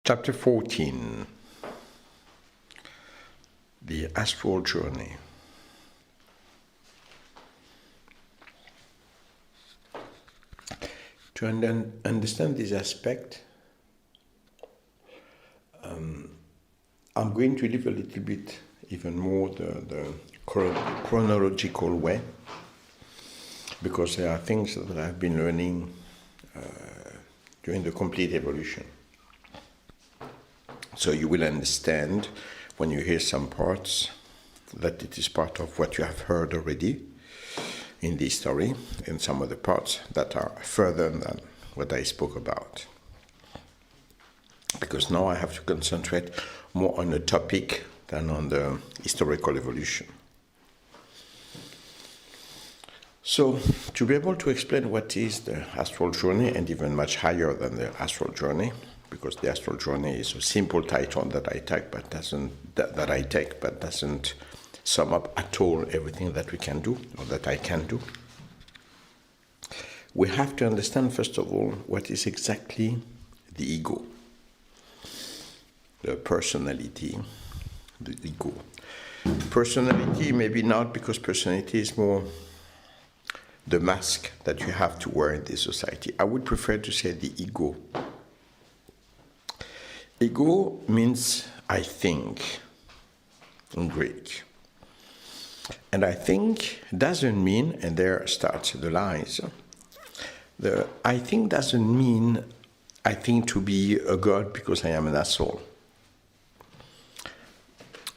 Chapter 14, the astral journey. To understand this aspect, I'm going to live a little bit even more the chronological way, because there are things that I've been learning during the complete evolution. So you will understand when you hear some parts that it is part of what you have heard already in this story, and some other parts that are further than what I spoke about. Because now I have to concentrate more on a topic than on the historical evolution. So, to be able to explain what is the astral journey, and even much higher than the astral journey, because the astral journey is a simple title that I take, but doesn't sum up at all everything that we can do, or that I can do. We have to understand, first of all, what is exactly the ego, the personality, the ego. Personality, maybe not, because personality is more the mask that you have to wear in this society. I would prefer to say the ego. Ego means I think in Greek. And I think doesn't mean, and there starts the lies, the I think doesn't mean I think to be a god because I am an asshole.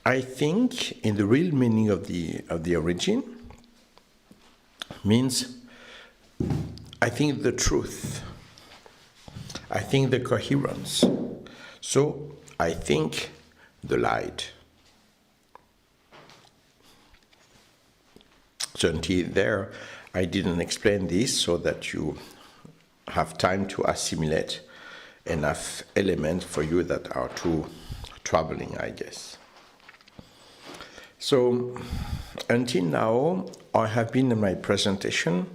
I think, in the real meaning of the origin, means I think the truth. I think the coherence. So I think the light. So until there, I didn't explain this so that you have time to assimilate enough elements for you that are too troubling, I guess. So until now, I have been in my presentation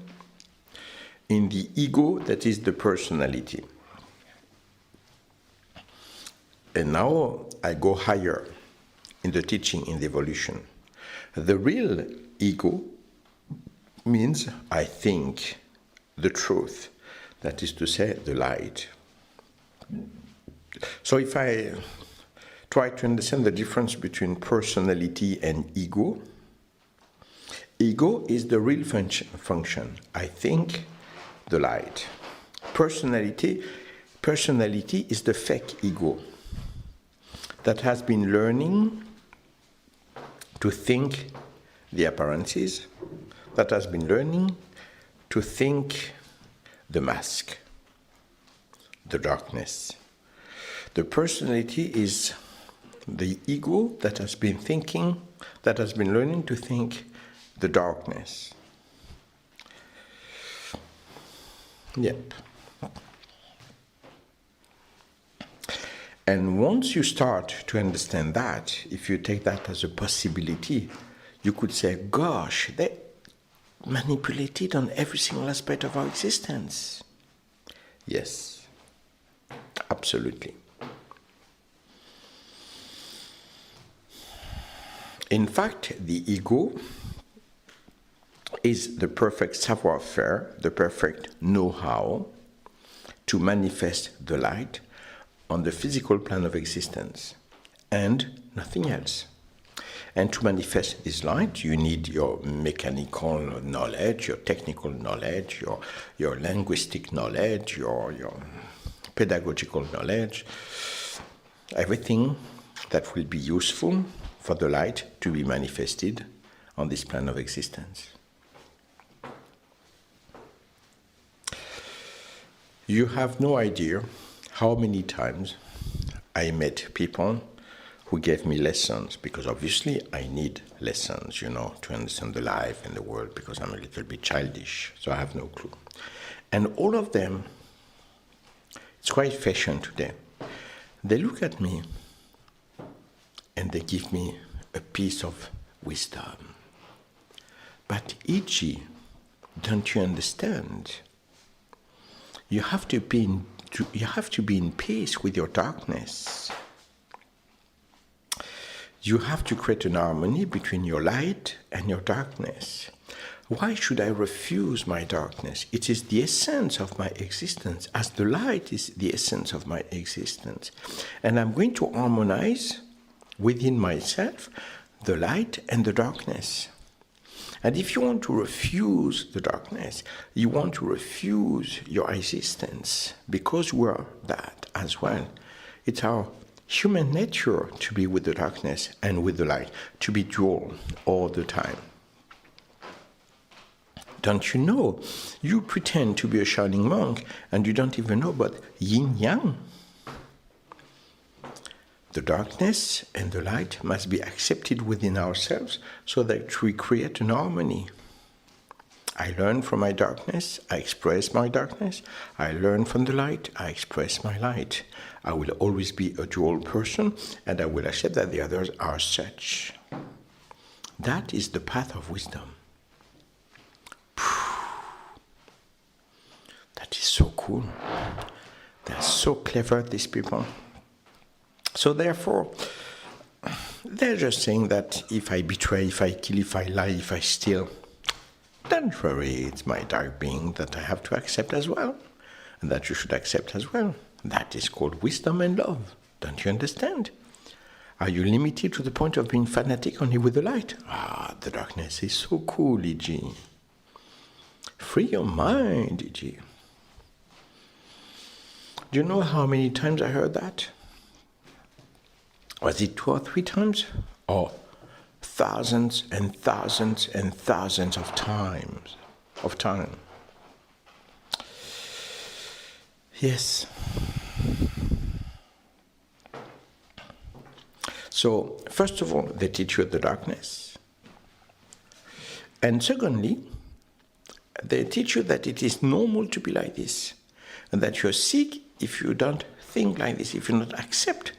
in the ego, that is the personality. And now I go higher in the teaching, in the evolution. The real ego means I think the truth, that is to say, the light. So if I try to understand the difference between personality and ego, ego is the real function. I think the light. Personality is the fake ego that has been learning to think the appearances, that has been learning to think the mask, the darkness. The personality is the ego that has been thinking, that has been learning to think the darkness. Yep. And once you start to understand that, if you take that as a possibility, you could say, gosh, they manipulated on every single aspect of our existence. Yes, absolutely. In fact, the ego is the perfect savoir-faire, the perfect know-how to manifest the light on the physical plane of existence, and nothing else. And to manifest this light, you need your mechanical knowledge, your technical knowledge, your linguistic knowledge, your pedagogical knowledge, everything that will be useful for the light to be manifested on this plane of existence. You have no idea how many times I met people who gave me lessons, because obviously I need lessons, to understand the life and the world, because I'm a little bit childish, so I have no clue. And all of them, it's quite fashion today, they look at me and they give me a piece of wisdom. But E.G., don't you understand? You have to be to be in peace with your darkness. You have to create an harmony between your light and your darkness. Why should I refuse my darkness? It is the essence of my existence, as the light is the essence of my existence. And I'm going to harmonize within myself the light and the darkness. And if you want to refuse the darkness, you want to refuse your existence, because we are that as well. It's our human nature to be with the darkness and with the light, to be dual all the time. Don't you know? You pretend to be a shining monk and you don't even know about yin-yang. The darkness and the light must be accepted within ourselves so that we create an harmony. I learn from my darkness, I express my darkness. I learn from the light, I express my light. I will always be a dual person, and I will accept that the others are such. That is the path of wisdom. That is so cool. They're so clever, these people. So therefore, they're just saying that if I betray, if I kill, if I lie, if I steal, don't worry, it's my dark being that I have to accept as well, and that you should accept as well. That is called wisdom and love. Don't you understand? Are you limited to the point of being fanatic only with the light? The darkness is so cool, E.G. Free your mind, E.G. Do you know how many times I heard that? Was it 2 or 3 times? Or thousands and thousands and thousands of times? Yes. So, first of all, they teach you the darkness. And secondly, they teach you that it is normal to be like this, and that you're sick if you don't think like this, if you don't accept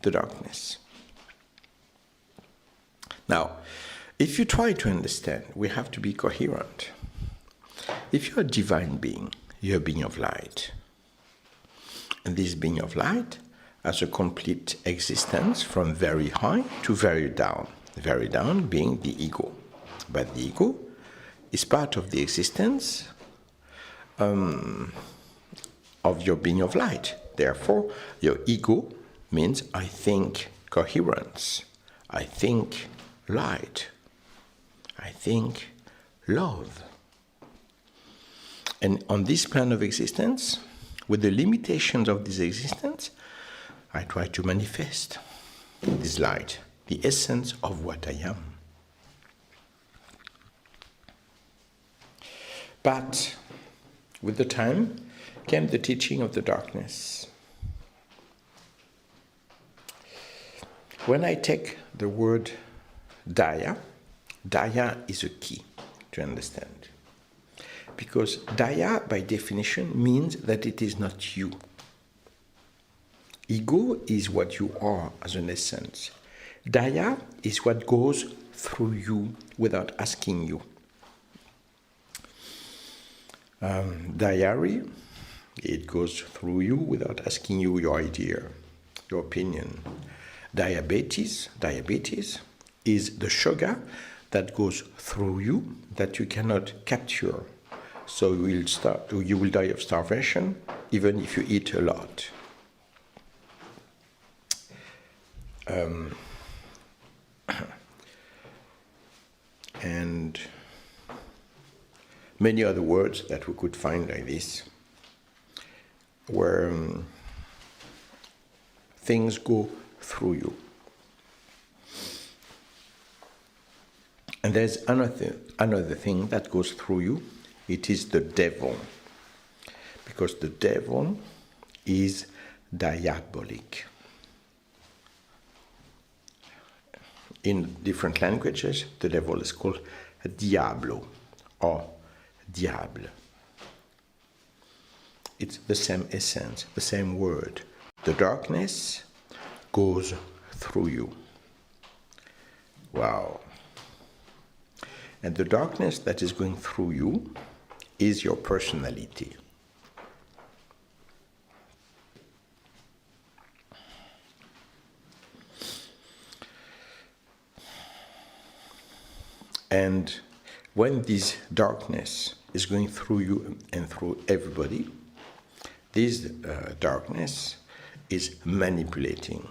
the darkness. Now, if you try to understand, we have to be coherent. If you're a divine being, you're a being of light. And this being of light has a complete existence from very high to very down. Very down being the ego. But the ego is part of the existence of your being of light. Therefore, your ego means I think coherence, I think light, I think love. And on this plan of existence, with the limitations of this existence, I try to manifest this light, the essence of what I am. But with the time came the teaching of the darkness. When I take the word Daya, Daya is a key to understand. Because Daya, by definition, means that it is not you. Ego is what you are as an essence. Daya is what goes through you without asking you. Diary, it goes through you without asking you your idea, your opinion. Diabetes is the sugar that goes through you that you cannot capture. So you will die of starvation even if you eat a lot. And many other words that we could find like this, where things go through you. And there's another thing that goes through you. It is the devil. Because the devil is diabolic. In different languages, the devil is called Diablo or Diable. It's the same essence, the same word. The darkness goes through you. Wow. And the darkness that is going through you is your personality. And when this darkness is going through you and through everybody, this darkness is manipulating.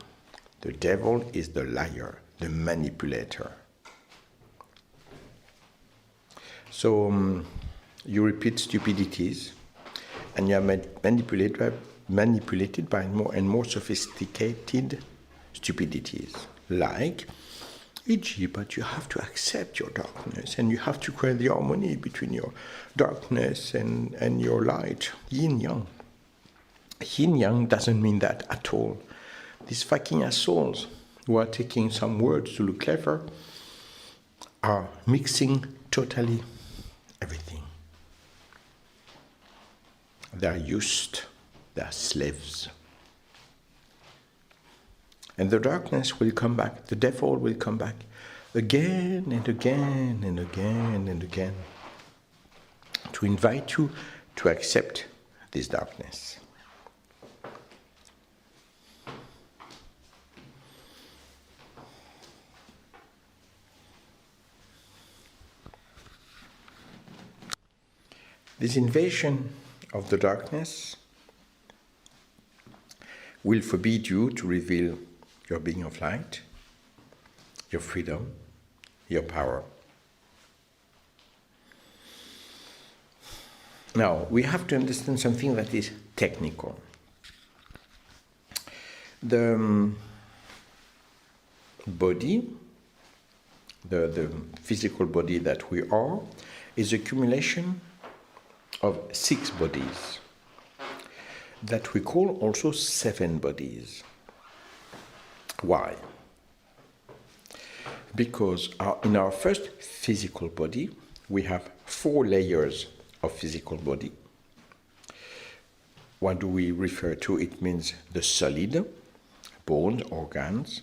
The devil is the liar, the manipulator. So you repeat stupidities, and you are manipulated by more and more sophisticated stupidities. Like, e.g., but you have to accept your darkness, and you have to create the harmony between your darkness and your light. Yin-yang. Yin-yang doesn't mean that at all. These fucking assholes who are taking some words to look clever are mixing totally everything. They are used, they are slaves. And the darkness will come back, the devil will come back again and again and again and again to invite you to accept this darkness. This invasion of the darkness will forbid you to reveal your being of light, your freedom, your power. Now, we have to understand something that is technical. The body, the physical body that we are, is accumulation of 6 bodies that we call also 7 bodies. Why? Because in our first physical body, we have 4 layers of physical body. What do we refer to? It means the solid, bones, organs,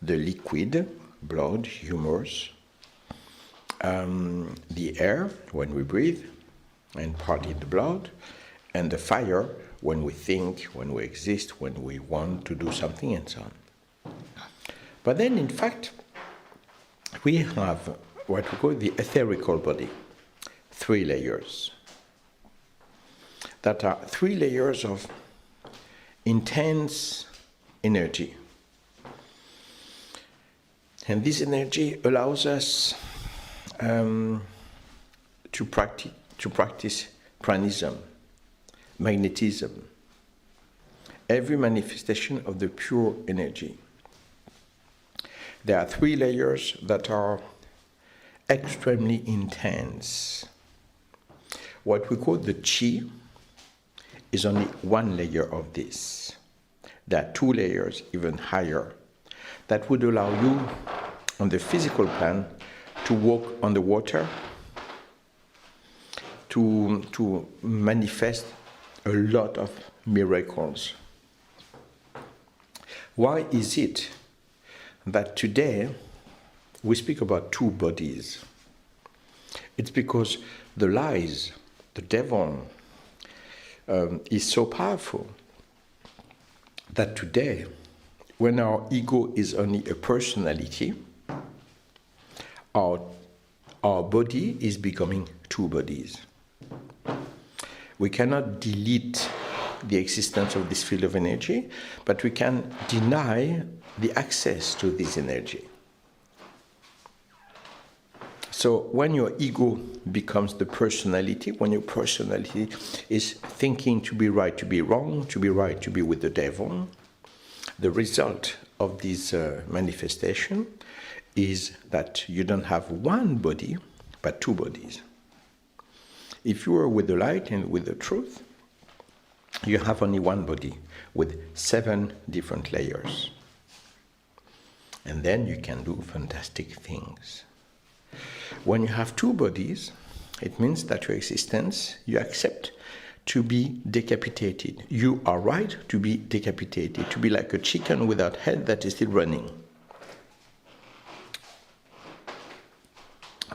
the liquid, blood, humors, the air, when we breathe, and part in the blood, and the fire, when we think, when we exist, when we want to do something, and so on. But then, in fact, we have what we call the etherical body, 3 layers. That are 3 layers of intense energy. And this energy allows us to practice pranism, magnetism, every manifestation of the pure energy. There are 3 layers that are extremely intense. What we call the chi is only 1 layer of this. There are 2 layers, even higher, that would allow you, on the physical plan, to walk on the water, to manifest a lot of miracles. Why is it that today we speak about 2 bodies? It's because the lies, the devil, is so powerful that today, when our ego is only a personality, our body is becoming 2 bodies. We cannot delete the existence of this field of energy, but we can deny the access to this energy. So when your ego becomes the personality, when your personality is thinking to be right, to be wrong, to be right, to be with the devil, the result of this manifestation is that you don't have 1 body, but 2 bodies. If you are with the light and with the truth, you have only 1 body with 7 different layers. And then you can do fantastic things. When you have 2 bodies, it means that your existence, you accept to be decapitated. You are right to be decapitated, to be like a chicken without head that is still running.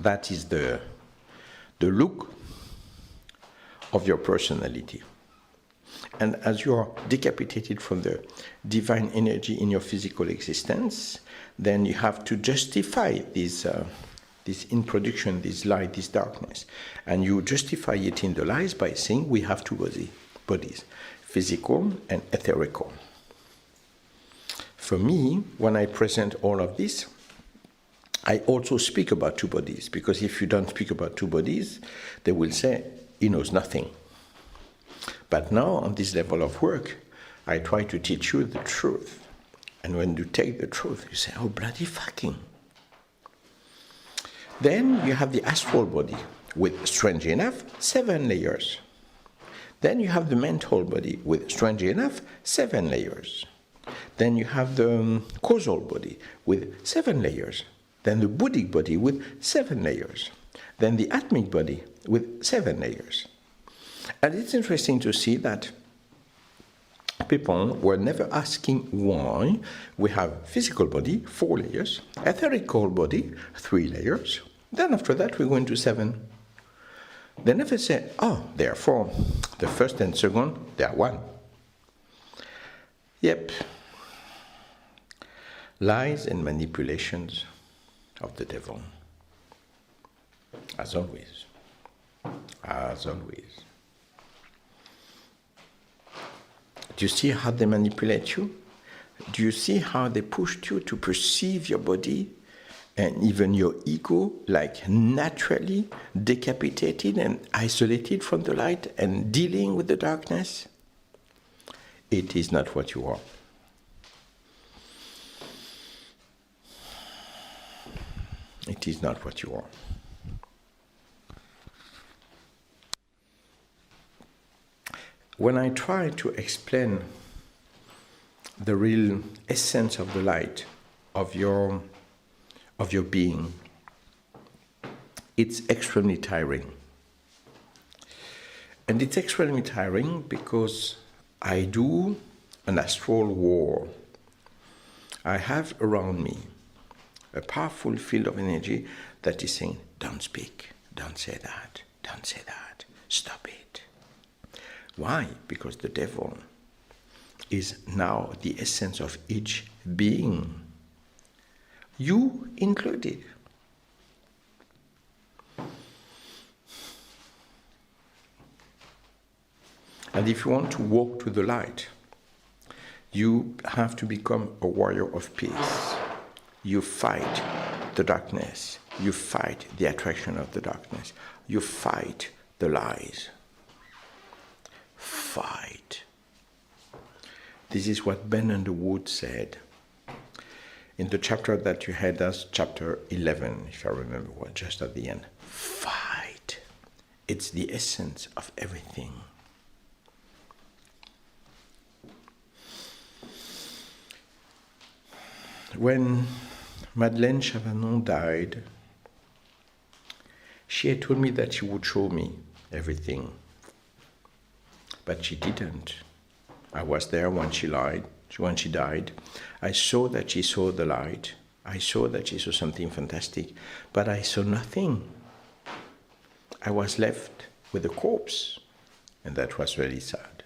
That is the look of your personality. And as you are decapitated from the divine energy in your physical existence, then you have to justify this this introduction, this light, this darkness. And you justify it in the lies by saying we have two bodies, physical and etherical. For me, when I present all of this, I also speak about two bodies, because if you don't speak about two bodies, they will say, he knows nothing. But now, on this level of work, I try to teach you the truth. And when you take the truth, you say, oh, bloody fucking. Then you have the astral body with, strangely enough, 7 layers. Then you have the mental body with, strangely enough, 7 layers. Then you have the causal body with 7 layers. Then the Buddhic body with 7 layers. Then the Atmic body with 7 layers. And it's interesting to see that people were never asking why we have physical body, 4 layers, etherical body, 3 layers. Then after that we go into 7. They never say, oh, therefore, the first and second, they are 1. Yep. Lies and manipulations of the devil. As always. As always. Do you see how they manipulate you? Do you see how they pushed you to perceive your body and even your ego like naturally decapitated and isolated from the light and dealing with the darkness? It is not what you are. It is not what you are. When I try to explain the real essence of the light of your being, it's extremely tiring. And it's extremely tiring because I do an astral war. I have around me a powerful field of energy that is saying, don't speak, don't say that, stop it. Why? Because the devil is now the essence of each being, you included. And if you want to walk to the light, you have to become a warrior of peace. You fight the darkness. You fight the attraction of the darkness. You fight the lies. Fight. This is what Ben Underwood said in the chapter that you had as chapter 11, if I remember well, just at the end. Fight. It's the essence of everything. When Madeleine Chavanon died, she had told me that she would show me everything. But she didn't. I was there when she died. I saw that she saw the light. I saw that she saw something fantastic. But I saw nothing. I was left with a corpse. And that was really sad.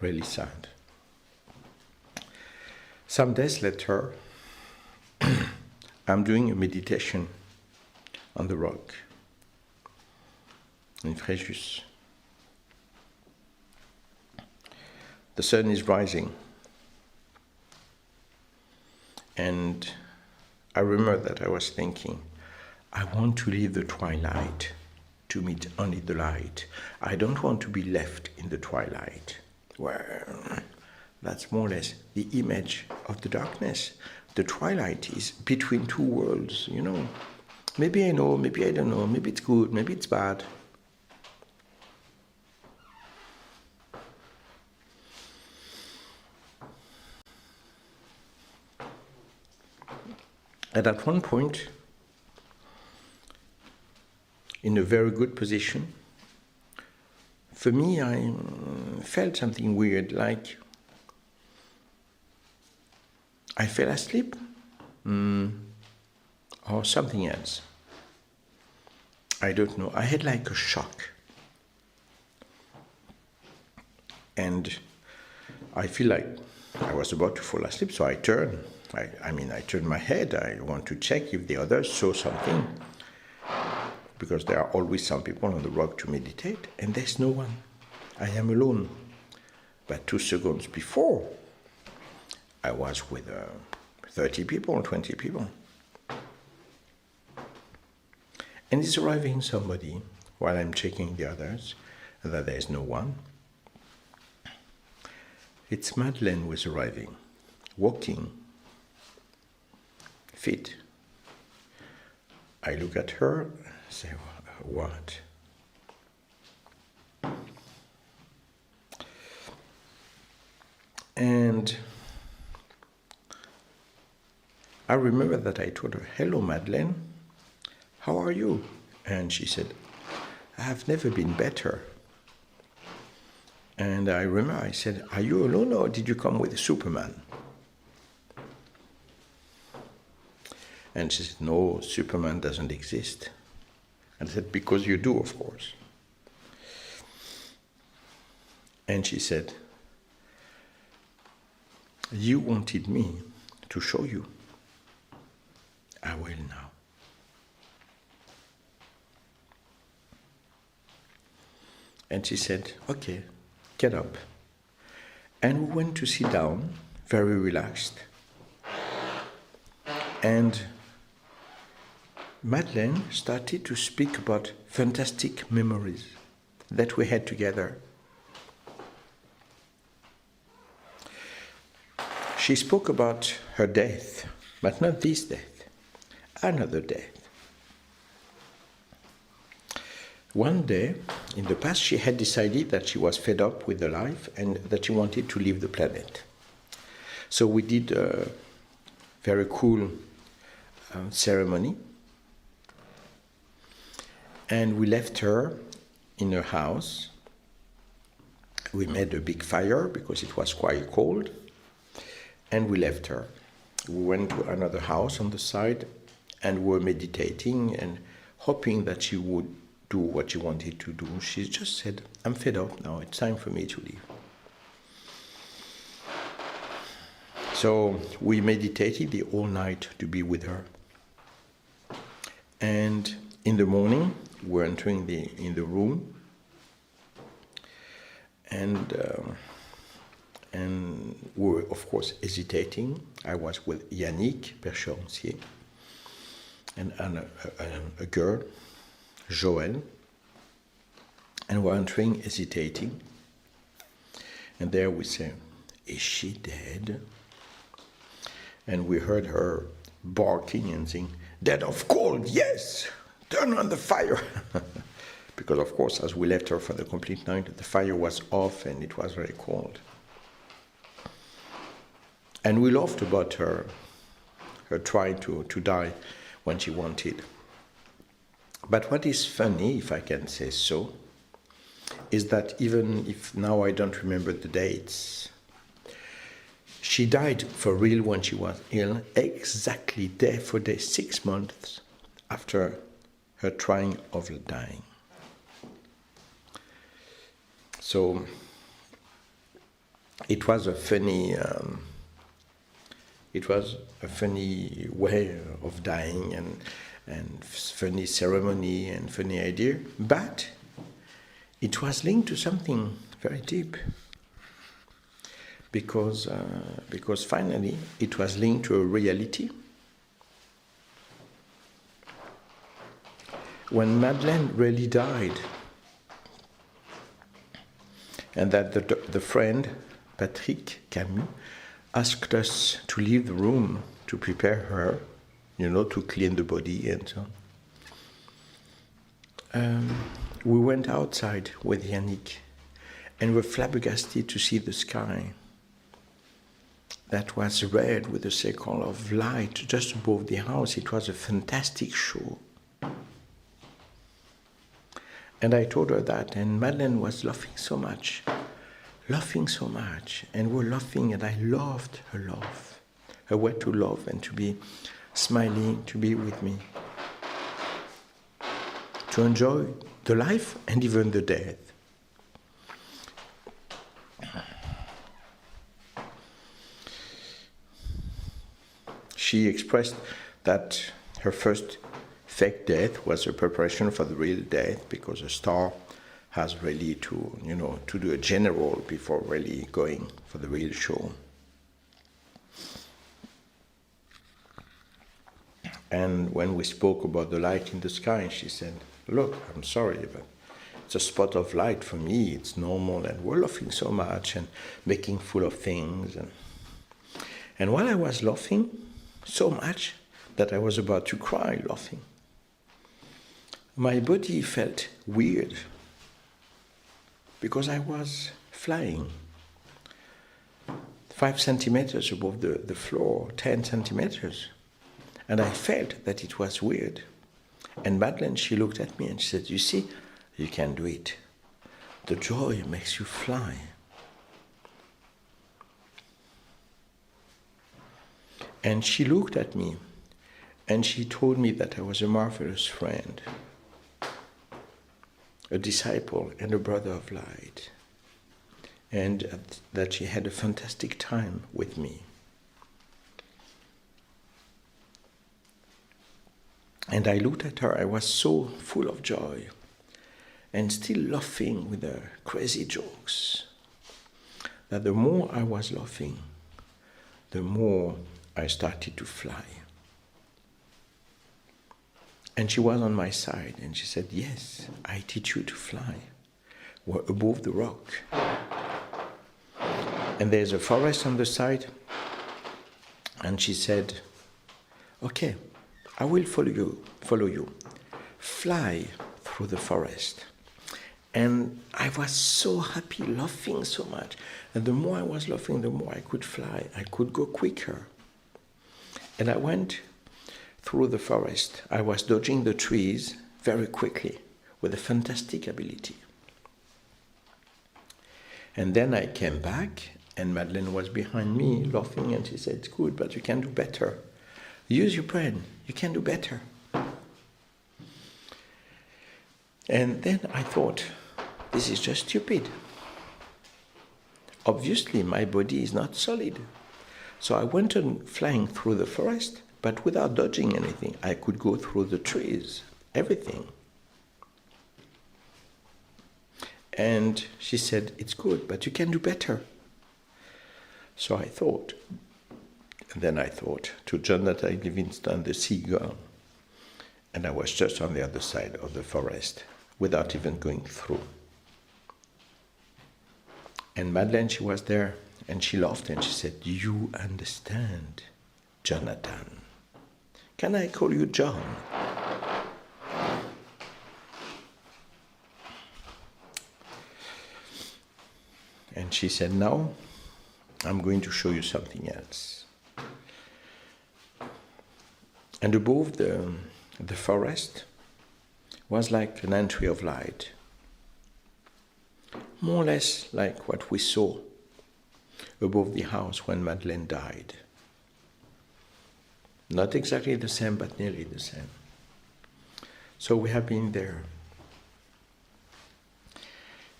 Really sad. Some days later, I'm doing a meditation on the rock in Fréjus. The sun is rising. And I remember that I was thinking, I want to leave the twilight to meet only the light. I don't want to be left in the twilight. Well, that's more or less the image of the darkness. The twilight is between two worlds, you know. Maybe I know, maybe I don't know, maybe it's good, maybe it's bad. And at one point, in a very good position, for me, I felt something weird, like I fell asleep, or something else. I don't know. I had like a shock. And I feel like I was about to fall asleep, so I turned I turned my head. I want to check if the others saw something, because there are always some people on the rock to meditate, and there's no one. I am alone. But 2 seconds before, I was with 30 people, 20 people. And it's arriving somebody while I'm checking the others, that there's no one. It's Madeleine who is arriving, walking, fit. I look at her, say, what? And I remember that I told her, hello, Madeleine, how are you? And she said, I have never been better. And I remember I said, are you alone or did you come with Superman? And she said, no, Superman doesn't exist. And I said, because you do, of course. And she said, you wanted me to show you. I will now. And she said, okay, get up. And we went to sit down, very relaxed. And Madeleine started to speak about fantastic memories that we had together. She spoke about her death, but not this death, another death. One day, in the past, she had decided that she was fed up with the life and that she wanted to leave the planet. So we did a very cool ceremony, and we left her in her house. We made a big fire because it was quite cold, and we left her. We went to another house on the side and were meditating and hoping that she would do what she wanted to do. She just said, I'm fed up now, it's time for me to leave. So we meditated the whole night to be with her. And in the morning, we're entering in the room, and we were, of course, hesitating. I was with Yannick Percheroncier and a girl, Joël, and we're entering, hesitating. And there we say, is she dead? And we heard her barking and saying, dead of cold, yes, turn on the fire. Because, of course, as we left her for the complete night, the fire was off and it was very cold. And we laughed about her trying to die when she wanted. But what is funny, if I can say so, is that even if now I don't remember the dates, she died for real when she was ill, exactly day for day, 6 months after her trying of dying. So it was a funny way of dying, and funny ceremony and funny idea, but it was linked to something very deep, because finally it was linked to a reality. When Madeleine really died, and that the friend Patrick Camus asked us to leave the room to prepare her, to clean the body and so on. We went outside with Yannick and were flabbergasted to see the sky that was red with a circle of light just above the house. It was a fantastic show. And I told her that, and Madeleine was laughing so much, and we're laughing, and I loved her laugh, her way to love and to be smiling, to be with me, to enjoy the life and even the death. She expressed that her first fake death was a preparation for the real death, because a star has really to, to do a general before really going for the real show. And when we spoke about the light in the sky, she said, look, I'm sorry, but it's a spot of light for me. It's normal, and we're laughing so much and making full of things. And while I was laughing so much that I was about to cry laughing, my body felt weird, because I was flying 5 centimeters above the floor, 10 centimeters. And I felt that it was weird. And Madeleine, she looked at me and she said, you see, you can do it. The joy makes you fly. And she looked at me and she told me that I was a marvelous friend, a disciple and a brother of light, and that she had a fantastic time with me. And I looked at her, I was so full of joy and still laughing with her crazy jokes, that the more I was laughing, the more I started to fly. And she was on my side and she said, yes, I teach you to fly. We're above the rock. And there's a forest on the side. And she said, okay, I will follow you. Fly through the forest. And I was so happy, laughing so much. And the more I was laughing, the more I could fly. I could go quicker. And I went through the forest. I was dodging the trees very quickly with a fantastic ability. And then I came back, and Madeleine was behind me laughing, and she said, it's good, but you can do better. Use your brain. You can do better. And then I thought, this is just stupid. Obviously, my body is not solid. So I went on flying through the forest, but without dodging anything. I could go through the trees, everything. And she said, it's good, but you can do better. So I thought, and then I thought to Jonathan Livingston, the seagull, and I was just on the other side of the forest without even going through. And Madeleine, she was there, and she laughed and she said, you understand, Jonathan. Can I call you John? And she said, now I'm going to show you something else. And above the forest was like an entry of light, more or less like what we saw above the house when Madeleine died. Not exactly the same, but nearly the same. So we have been there.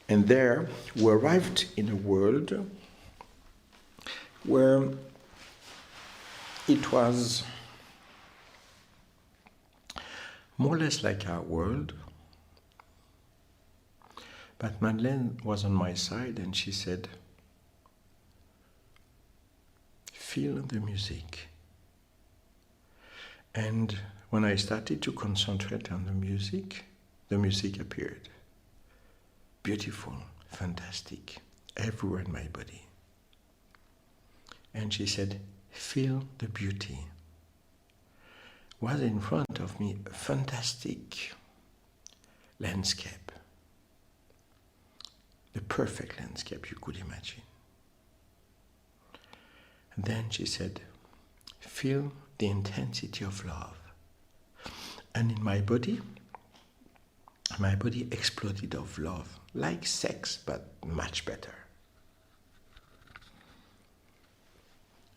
And there we arrived in a world where it was more or less like our world. But Madeleine was on my side and she said, feel the music. And when I started to concentrate on the music appeared. Beautiful, fantastic, everywhere in my body. And she said, feel the beauty. Was in front of me a fantastic landscape. The perfect landscape you could imagine. And then she said, feel the intensity of love. And in my body exploded of love, like sex, but much better.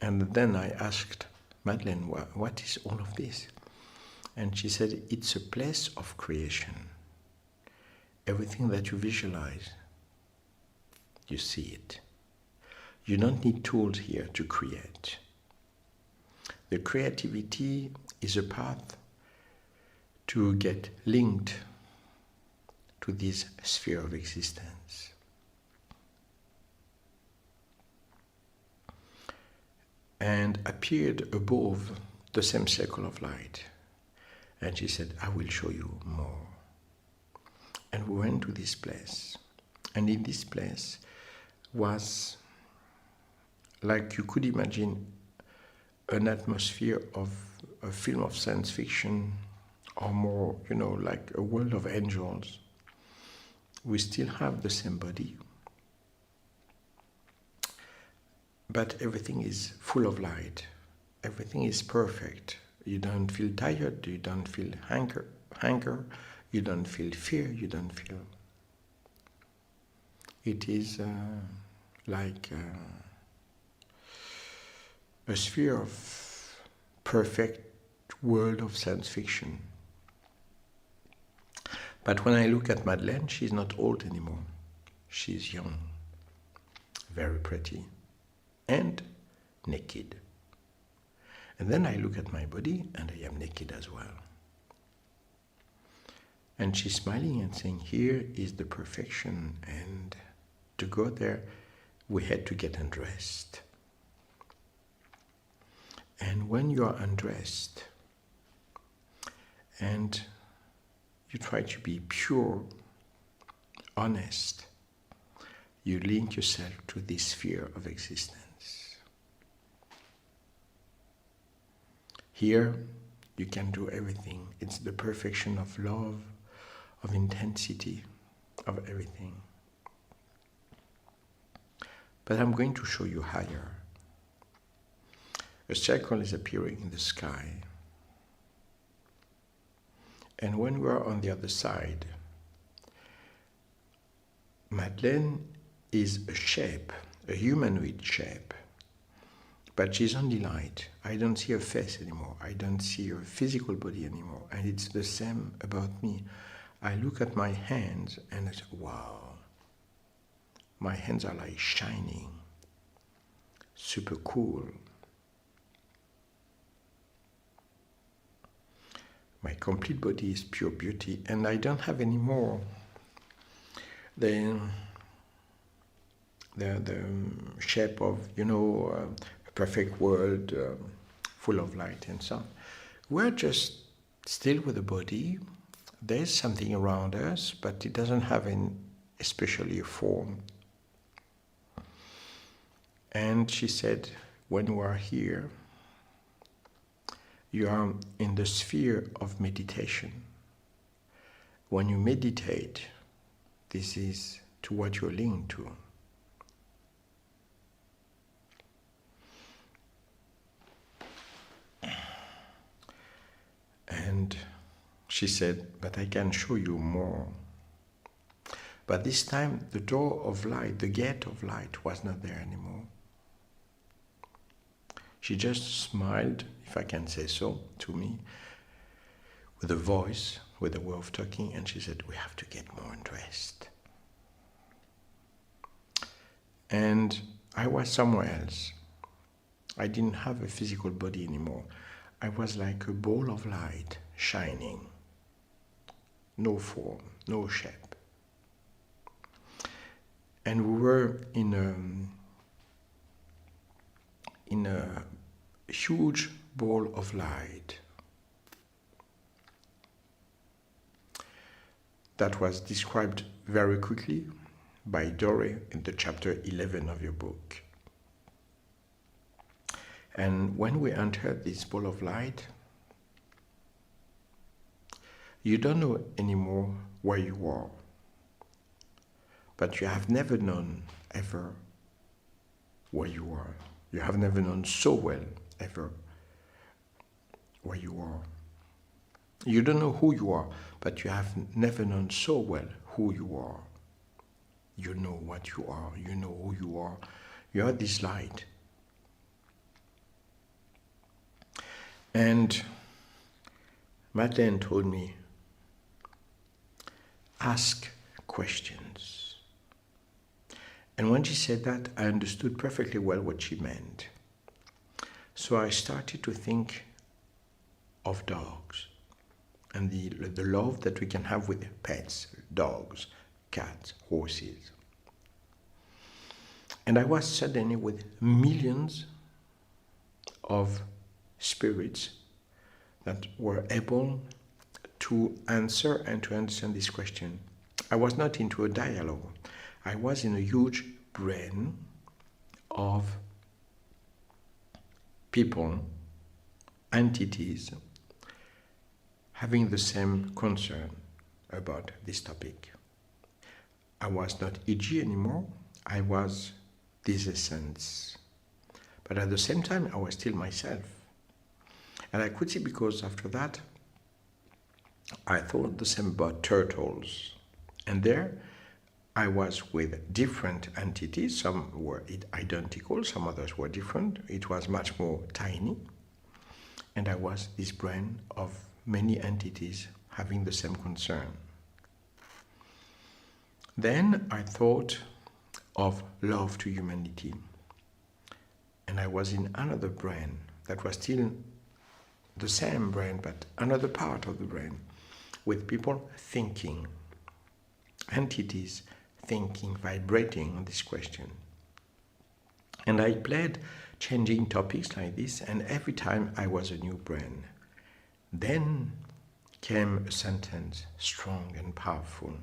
And then I asked Madeleine, what is all of this? And she said, it's a place of creation. Everything that you visualize, you see it. You don't need tools here to create. The creativity is a path to get linked to this sphere of existence. And appeared above the same circle of light. And she said, I will show you more. And we went to this place. And in this place was, like you could imagine, an atmosphere of a film of science fiction, or more, like a world of angels. We still have the same body, but everything is full of light. Everything is perfect. You don't feel tired, you don't feel hunger, you don't feel fear, you don't feel... It is like a sphere of perfect world of science fiction. But when I look at Madeleine, she's not old anymore. She's young, very pretty, and naked. And then I look at my body, and I am naked as well. And she's smiling and saying, here is the perfection, and to go there, we had to get undressed. And when you are undressed, and you try to be pure, honest, you link yourself to this sphere of existence. Here, you can do everything. It's the perfection of love, of intensity, of everything. But I'm going to show you higher. A circle is appearing in the sky. And when we are on the other side, Madeleine is a shape, a humanoid shape, but she's only light. I don't see her face anymore. I don't see her physical body anymore. And it's the same about me. I look at my hands and I say, wow, my hands are like shining, super cool. My complete body is pure beauty, and I don't have any more the shape of, a perfect world full of light and so on. We're just still with the body. There's something around us, but it doesn't have especially a form. And she said, when we are here, you are in the sphere of meditation. When you meditate, this is to what you're linked to. And she said, but I can show you more. But this time, the door of light, the gate of light was not there anymore. She just smiled, if I can say so, to me, with a voice, with a way of talking, and she said, we have to get more undressed. And I was somewhere else. I didn't have a physical body anymore. I was like a ball of light, shining. No form, no shape. And we were in a huge ball of light that was described very quickly by Dore in the chapter 11 of your book. And when we entered this ball of light, you don't know anymore where you are, but you have never known ever where you are. You have never known so well ever where you are. You don't know who you are, but you have never known so well who you are. You know what you are, you know who you are. You are this light. And Madeleine told me, ask questions. And when she said that, I understood perfectly well what she meant. So I started to think of dogs and the love that we can have with pets, dogs, cats, horses. And I was suddenly with millions of spirits that were able to answer and to understand this question. I was not into a dialogue. I was in a huge brain of people, entities, having the same concern about this topic. I was not E.G. anymore. I was this essence. But at the same time, I was still myself. And I could see, because after that, I thought the same about turtles. And there, I was with different entities. Some were identical, some others were different. It was much more tiny. And I was this brain of many entities having the same concern. Then I thought of love to humanity. And I was in another brain that was still the same brain, but another part of the brain, with people thinking, entities thinking, vibrating on this question. And I played changing topics like this, and every time I was a new brain. Then came a sentence, strong and powerful.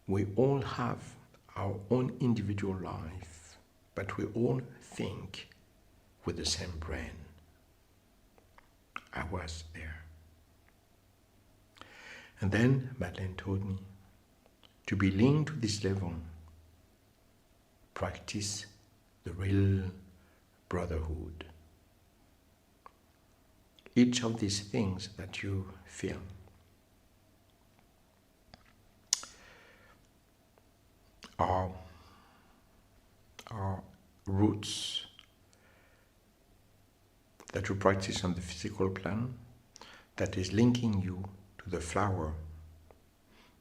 We all have our own individual life, but we all think with the same brain. I was there. And then Madeleine told me, to be linked to this level, practice the real brotherhood. Each of these things that you feel are roots that you practice on the physical plan, that is linking you to the flower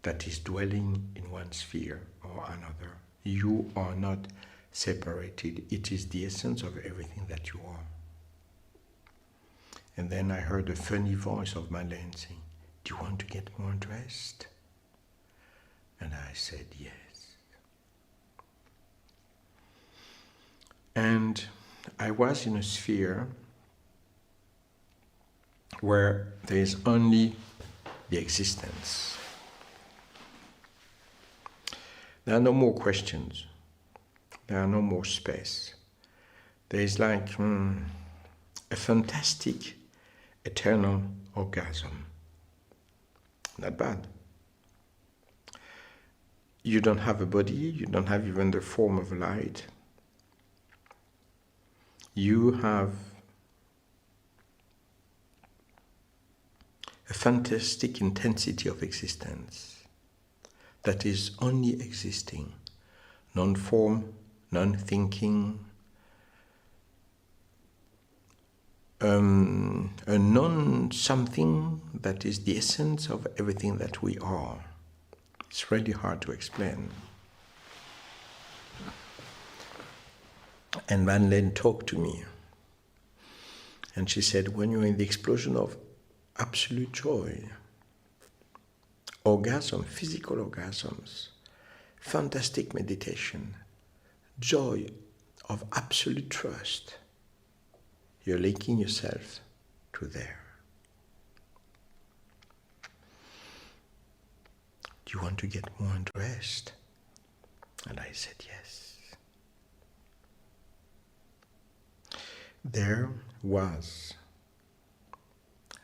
that is dwelling in one sphere or another. You are not separated. It is the essence of everything that you are. And then I heard a funny voice of Madeleine saying, do you want to get more dressed? And I said yes. And I was in a sphere where there is only the existence. There are no more questions. There are no more space. There is like a fantastic eternal orgasm. Not bad. You don't have a body, you don't have even the form of light. You have a fantastic intensity of existence that is only existing, non-form, non-thinking, a non-something that is the essence of everything that we are. It's really hard to explain. And Madeleine talked to me, and she said, when you're in the explosion of absolute joy, orgasm, physical orgasms, fantastic meditation, joy of absolute trust, you're linking yourself to there. Do you want to get more undressed? And I said yes. There was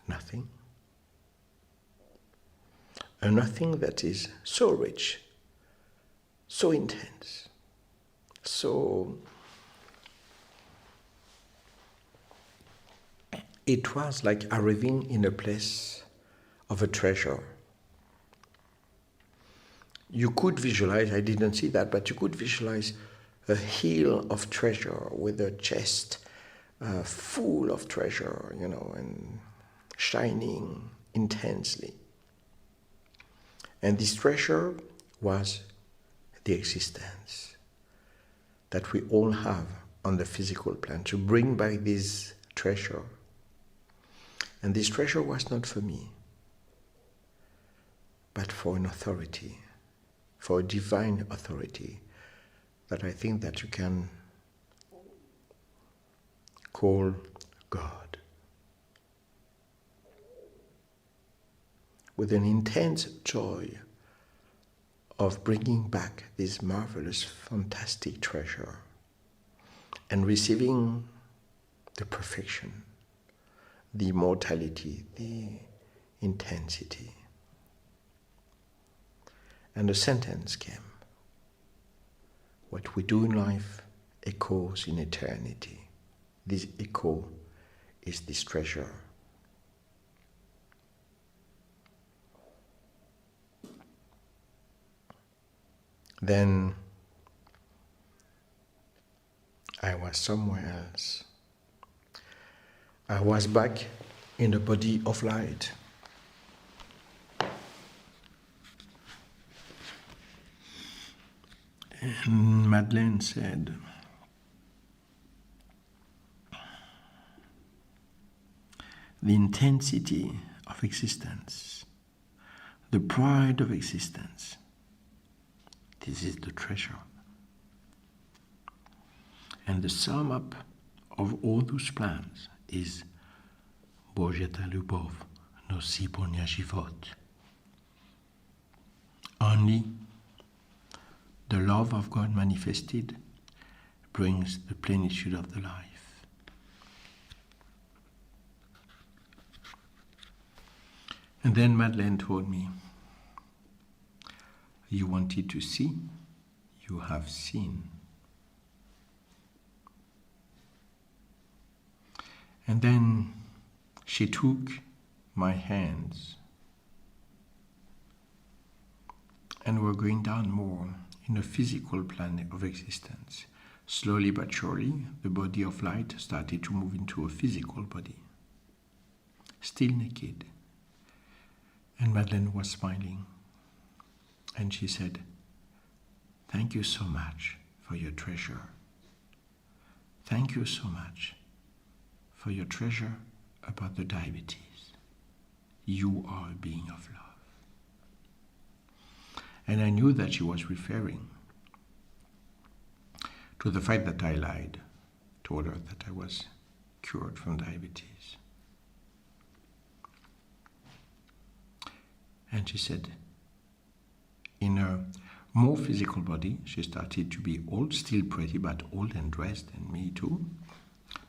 nothing. A nothing that is so rich, so intense, so... It was like arriving in a place of a treasure. You could visualize, I didn't see that, but you could visualize a hill of treasure with a chest full of treasure, and shining intensely. And this treasure was the existence that we all have on the physical plane, to bring back this treasure. And this treasure was not for me, but for an authority, for a divine authority that I think that you can call God. With an intense joy of bringing back this marvelous, fantastic treasure and receiving the perfection, the immortality, the intensity. And the sentence came: what we do in life echoes in eternity. This echo is this treasure. Then I was somewhere else. I was back in the body of light. And Madeleine said, the intensity of existence, the pride of existence, this is the treasure. And the sum up of all those plans is Božia ľubov nosí plňa život. Only the love of God manifested brings the plenitude of the life. And then Madeleine told me, you wanted to see, you have seen. And then she took my hands and we're going down more in a physical plane of existence. Slowly but surely, the body of light started to move into a physical body, still naked. And Madeleine was smiling. And she said, thank you so much for your treasure. Thank you so much for your treasure about the diabetes. You are a being of love. And I knew that she was referring to the fact that I lied, told her that I was cured from diabetes. And she said, in a more physical body, she started to be old, still pretty, but old and dressed, and me too,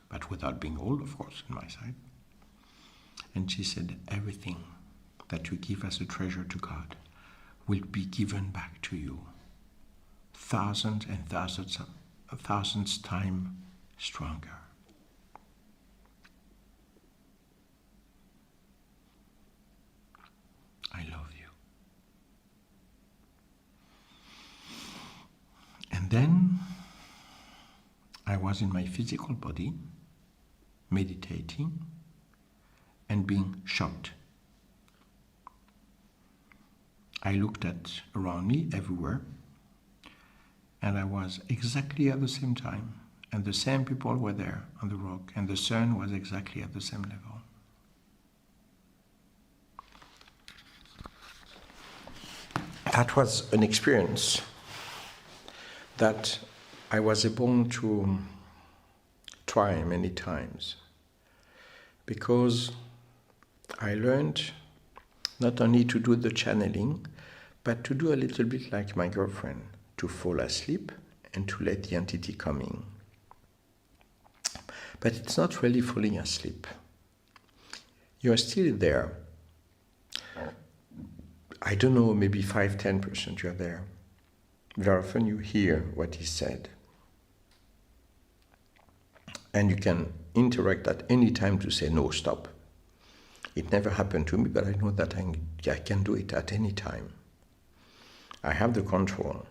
but without being old, of course, on my side. And she said, everything that you give as a treasure to God will be given back to you, thousands and thousands times stronger. I love you. And then I was in my physical body, meditating and being shocked. I looked around me everywhere, and I was exactly at the same time, and the same people were there on the rock, and the sun was exactly at the same level. That was an experience that I was able to try many times, because I learned not only to do the channeling, but to do a little bit like my girlfriend, to fall asleep and to let the entity come in. But it's not really falling asleep. You are still there. I don't know, maybe 5-10% you're there. Very often you hear what is said. And you can interact at any time to say, no, stop. It never happened to me, but I know that I can do it at any time. I have the control.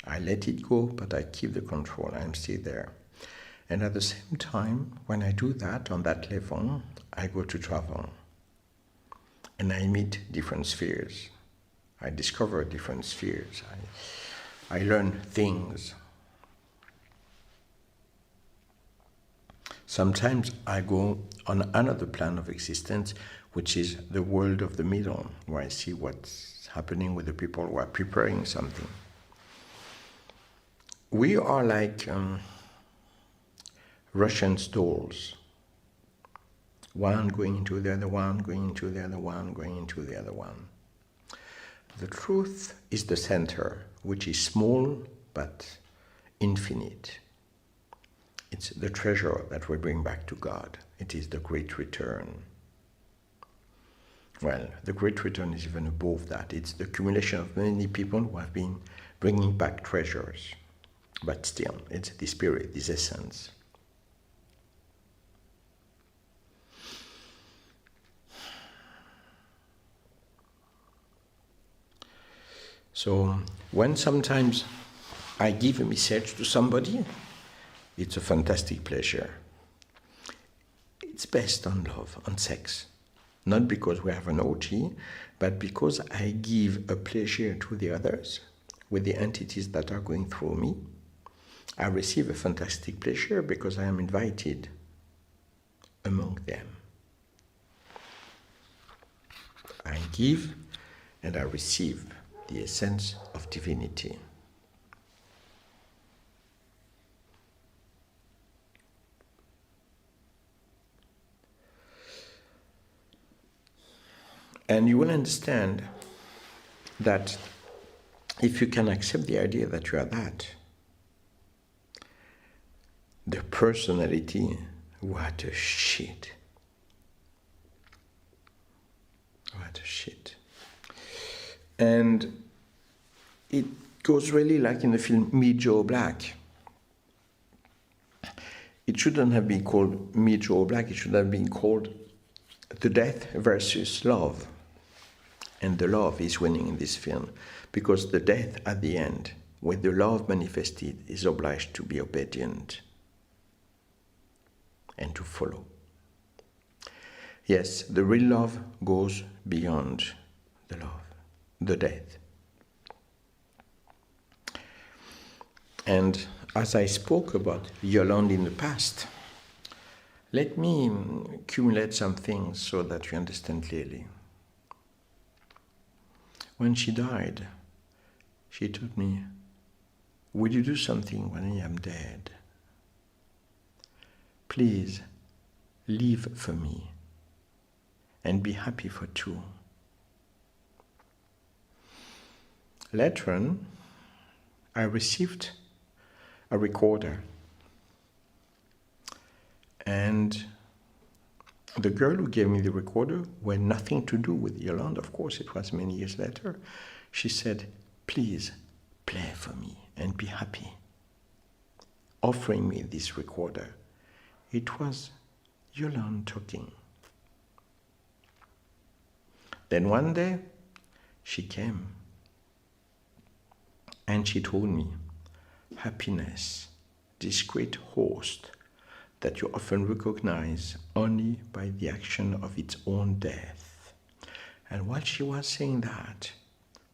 I let it go, but I keep the control. I'm still there. And at the same time, when I do that on that level, I go to travel. And I meet different spheres. I discover different spheres. I learn things. Sometimes I go on another plan of existence, which is the world of the middle, where I see what's happening with the people who are preparing something. We are like Russian dolls. One going into the other one, going into the other one, going into the other one. The truth is the center, which is small but infinite. It's the treasure that we bring back to God. It is the great return. Well, the great return is even above that. It's the accumulation of many people who have been bringing back treasures. But still, it's the spirit, this essence. So when sometimes I give a message to somebody, it's a fantastic pleasure. It's based on love, on sex. Not because we have an orgy, but because I give a pleasure to the others with the entities that are going through me. I receive a fantastic pleasure because I am invited among them. I give and I receive the essence of divinity. And you will understand that if you can accept the idea that you are that, the personality, what a shit. What a shit. And it goes really like in the film Me, Joe Black. It shouldn't have been called Me, Joe Black. It should have been called The Death versus Love. And the love is winning in this film because the death at the end, with the love manifested, is obliged to be obedient and to follow. Yes, the real love goes beyond the love, the death. And as I spoke about Yolande in the past, let me accumulate some things so that you understand clearly. When she died, she told me, "Will you do something when I am dead? Please, live for me and be happy for two." Later on, I received a recorder, and the girl who gave me the recorder, who had nothing to do with Yolande, of course, it was many years later, she said, "Please play for me and be happy," offering me this recorder. It was Yolande talking. Then one day, she came and she told me, "Happiness, this great host that you often recognize only by the action of its own death." And while she was saying that,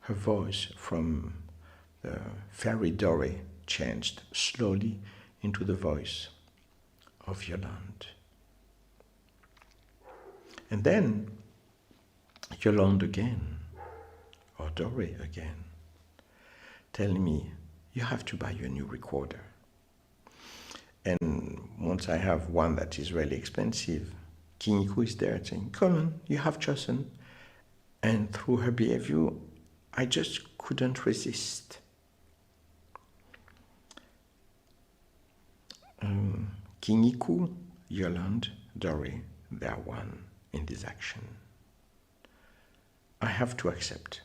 her voice from the fairy Doré changed slowly into the voice of Yolande. And then Yolande again, or Doré again, telling me, "You have to buy your new recorder." And once I have one that is really expensive, Kiniko is there saying, "Come on, you have chosen." And through her behavior, I just couldn't resist. Kiniko, Yolande, Doré, they are one in this action. I have to accept.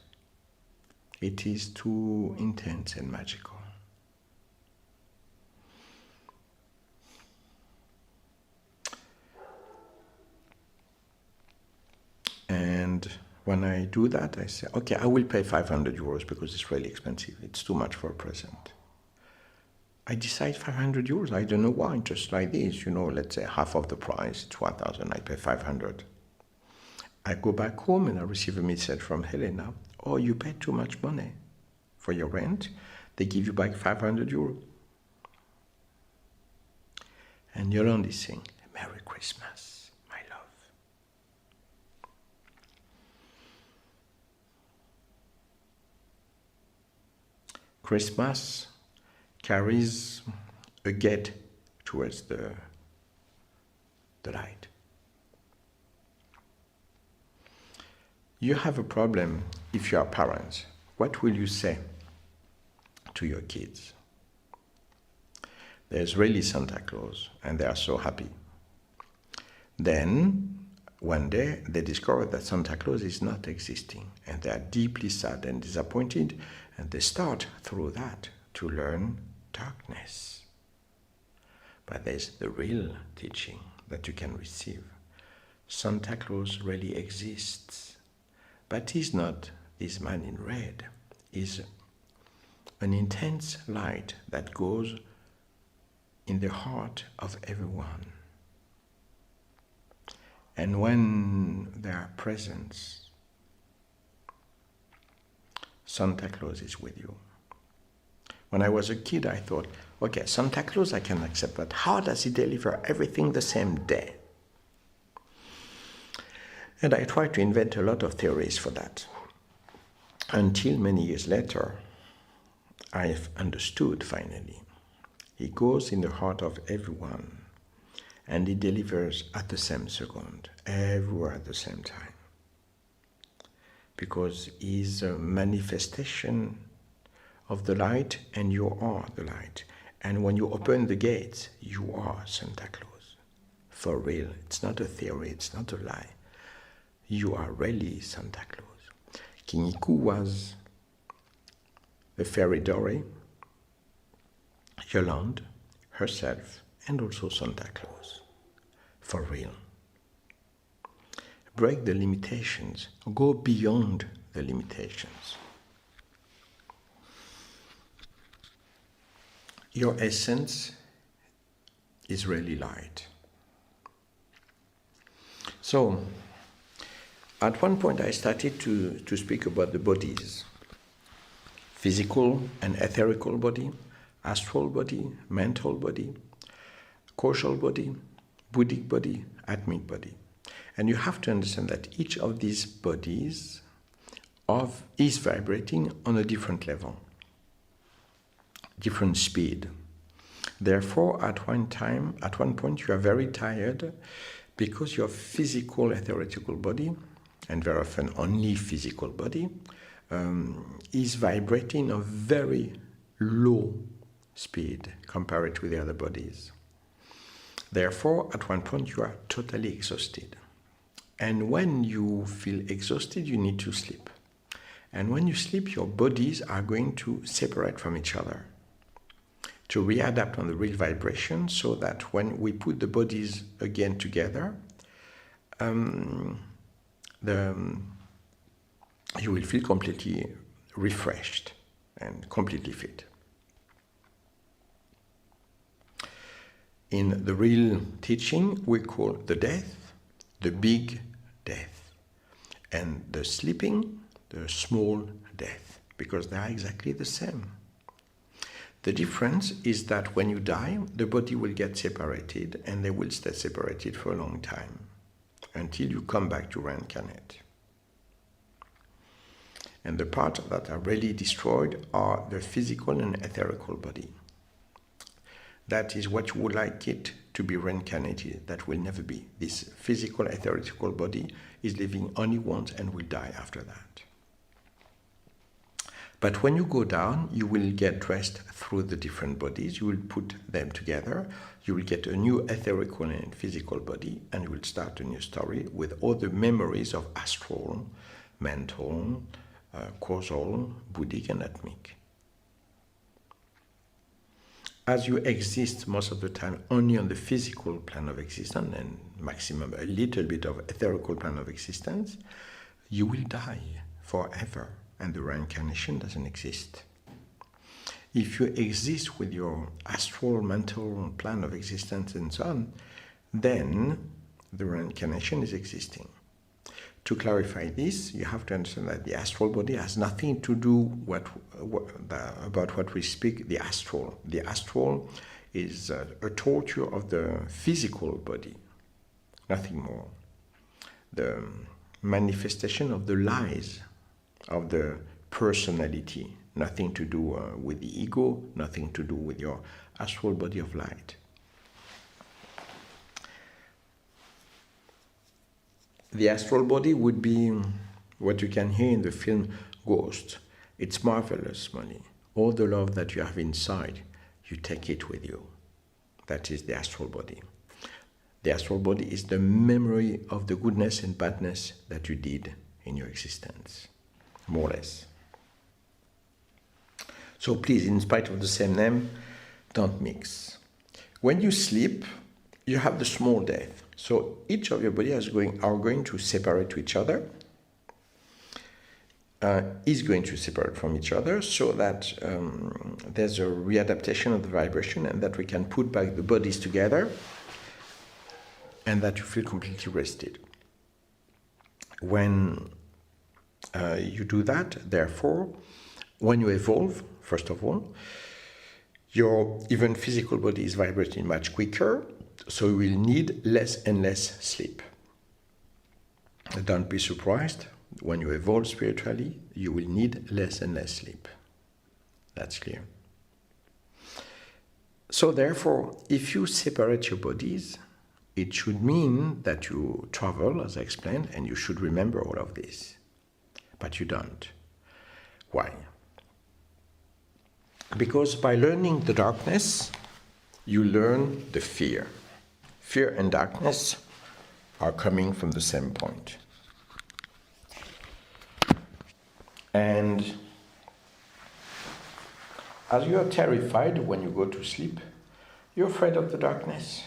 It is too intense and magical. And when I do that, I say, "Okay, I will pay 500 euros because it's really expensive. It's too much for a present." I decide 500 euros. I don't know why, just like this, let's say half of the price, it's 1,000, I pay 500. I go back home and I receive a message from Helena. "Oh, you paid too much money for your rent. They give you back 500 euros. And Yolande is saying, Christmas, my love. Christmas carries a gate towards the light. You have a problem if you are parents. What will you say to your kids? There's really Santa Claus, and they are so happy. Then, one day, they discover that Santa Claus is not existing, and they are deeply sad and disappointed, and they start through that to learn darkness. But there's the real teaching that you can receive. Santa Claus really exists, but he's not this man in red. He's an intense light that goes in the heart of everyone. And when there are presents, Santa Claus is with you. When I was a kid, I thought, okay, Santa Claus I can accept, but how does he deliver everything the same day? And I tried to invent a lot of theories for that. Until many years later, I've understood finally. He goes in the heart of everyone, and he delivers at the same second, everywhere at the same time. Because he's a manifestation of the light, and you are the light. And when you open the gates, you are Santa Claus. For real. It's not a theory, it's not a lie. You are really Santa Claus. Kinniku was the fairy Dory, Yolande, herself, and also Santa Claus. For real. Break the limitations. Go beyond the limitations. Your essence is really light. So, at one point I started to speak about the bodies. Physical and etherical body, astral body, mental body, causal body, Buddhic body, atmic body. And you have to understand that each of these bodies is vibrating on a different level, different speed. Therefore, at one point, you are very tired because your physical, etherical body, and very often only physical body, is vibrating a very low speed compared to the other bodies. Therefore, at one point, you are totally exhausted. And when you feel exhausted, you need to sleep. And when you sleep, your bodies are going to separate from each other to readapt on the real vibration, so that when we put the bodies again together, you will feel completely refreshed and completely fit. In the real teaching, we call the death the big death, and the sleeping the small death, because they are exactly the same. The difference is that when you die, the body will get separated, and they will stay separated for a long time, until you come back to reincarnate. And the parts that are really destroyed are the physical and etherical body. That is what you would like it to be reincarnated. That will never be. This physical, etherical body is living only once and will die after that. But when you go down, you will get dressed through the different bodies. You will put them together. You will get a new etherical and physical body, and you will start a new story with all the memories of astral, mental, causal, Buddhic, and atmic. As you exist most of the time only on the physical plane of existence and maximum a little bit of etherical plane of existence, you will die forever, and the reincarnation doesn't exist. If you exist with your astral, mental plane of existence and so on, then the reincarnation is existing. To clarify this, you have to understand that the astral body has nothing to do about what we speak, the astral. The astral is a torture of the physical body. nothing more. The manifestation of the lies of the personality, nothing to do with the ego, nothing to do with your astral body of light. The astral body would be what you can hear in the film Ghost. It's marvelous, money. All the love that you have inside, you take it with you. That is the astral body. The astral body is the memory of the goodness and badness that you did in your existence, more or less. So please, in spite of the same name, don't mix. When you sleep, you have the small death. So each of your body are going to separate to each other, is going to separate from each other, so that there's a readaptation of the vibration, and that we can put back the bodies together, and that you feel completely rested. When you do that, therefore, when you evolve, first of all, your even physical body is vibrating much quicker, so you will need less and less sleep. Don't be surprised. When you evolve spiritually, you will need less and less sleep. That's clear. So therefore, if you separate your bodies, it should mean that you travel, as I explained, and you should remember all of this. But you don't. Why? Because by learning the darkness, you learn the fear. Fear and darkness are coming from the same point. And as you are terrified when you go to sleep, you're afraid of the darkness.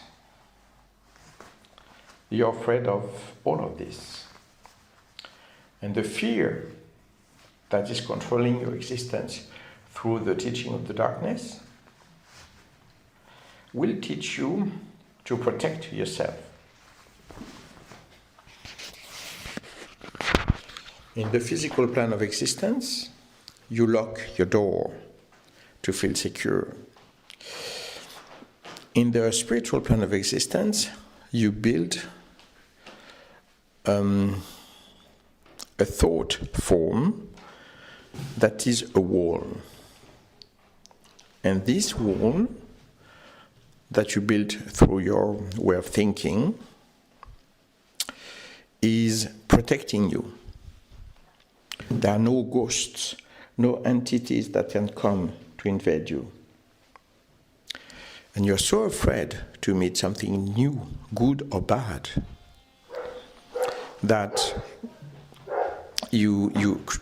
You're afraid of all of this. And the fear that is controlling your existence through the teaching of the darkness will teach you to protect yourself. In the physical plane of existence, you lock your door to feel secure. In the spiritual plane of existence, you build a thought form that is a wall. And this wall that you build through your way of thinking is protecting you. There are no ghosts, no entities that can come to invade you. And you're so afraid to meet something new, good or bad, that you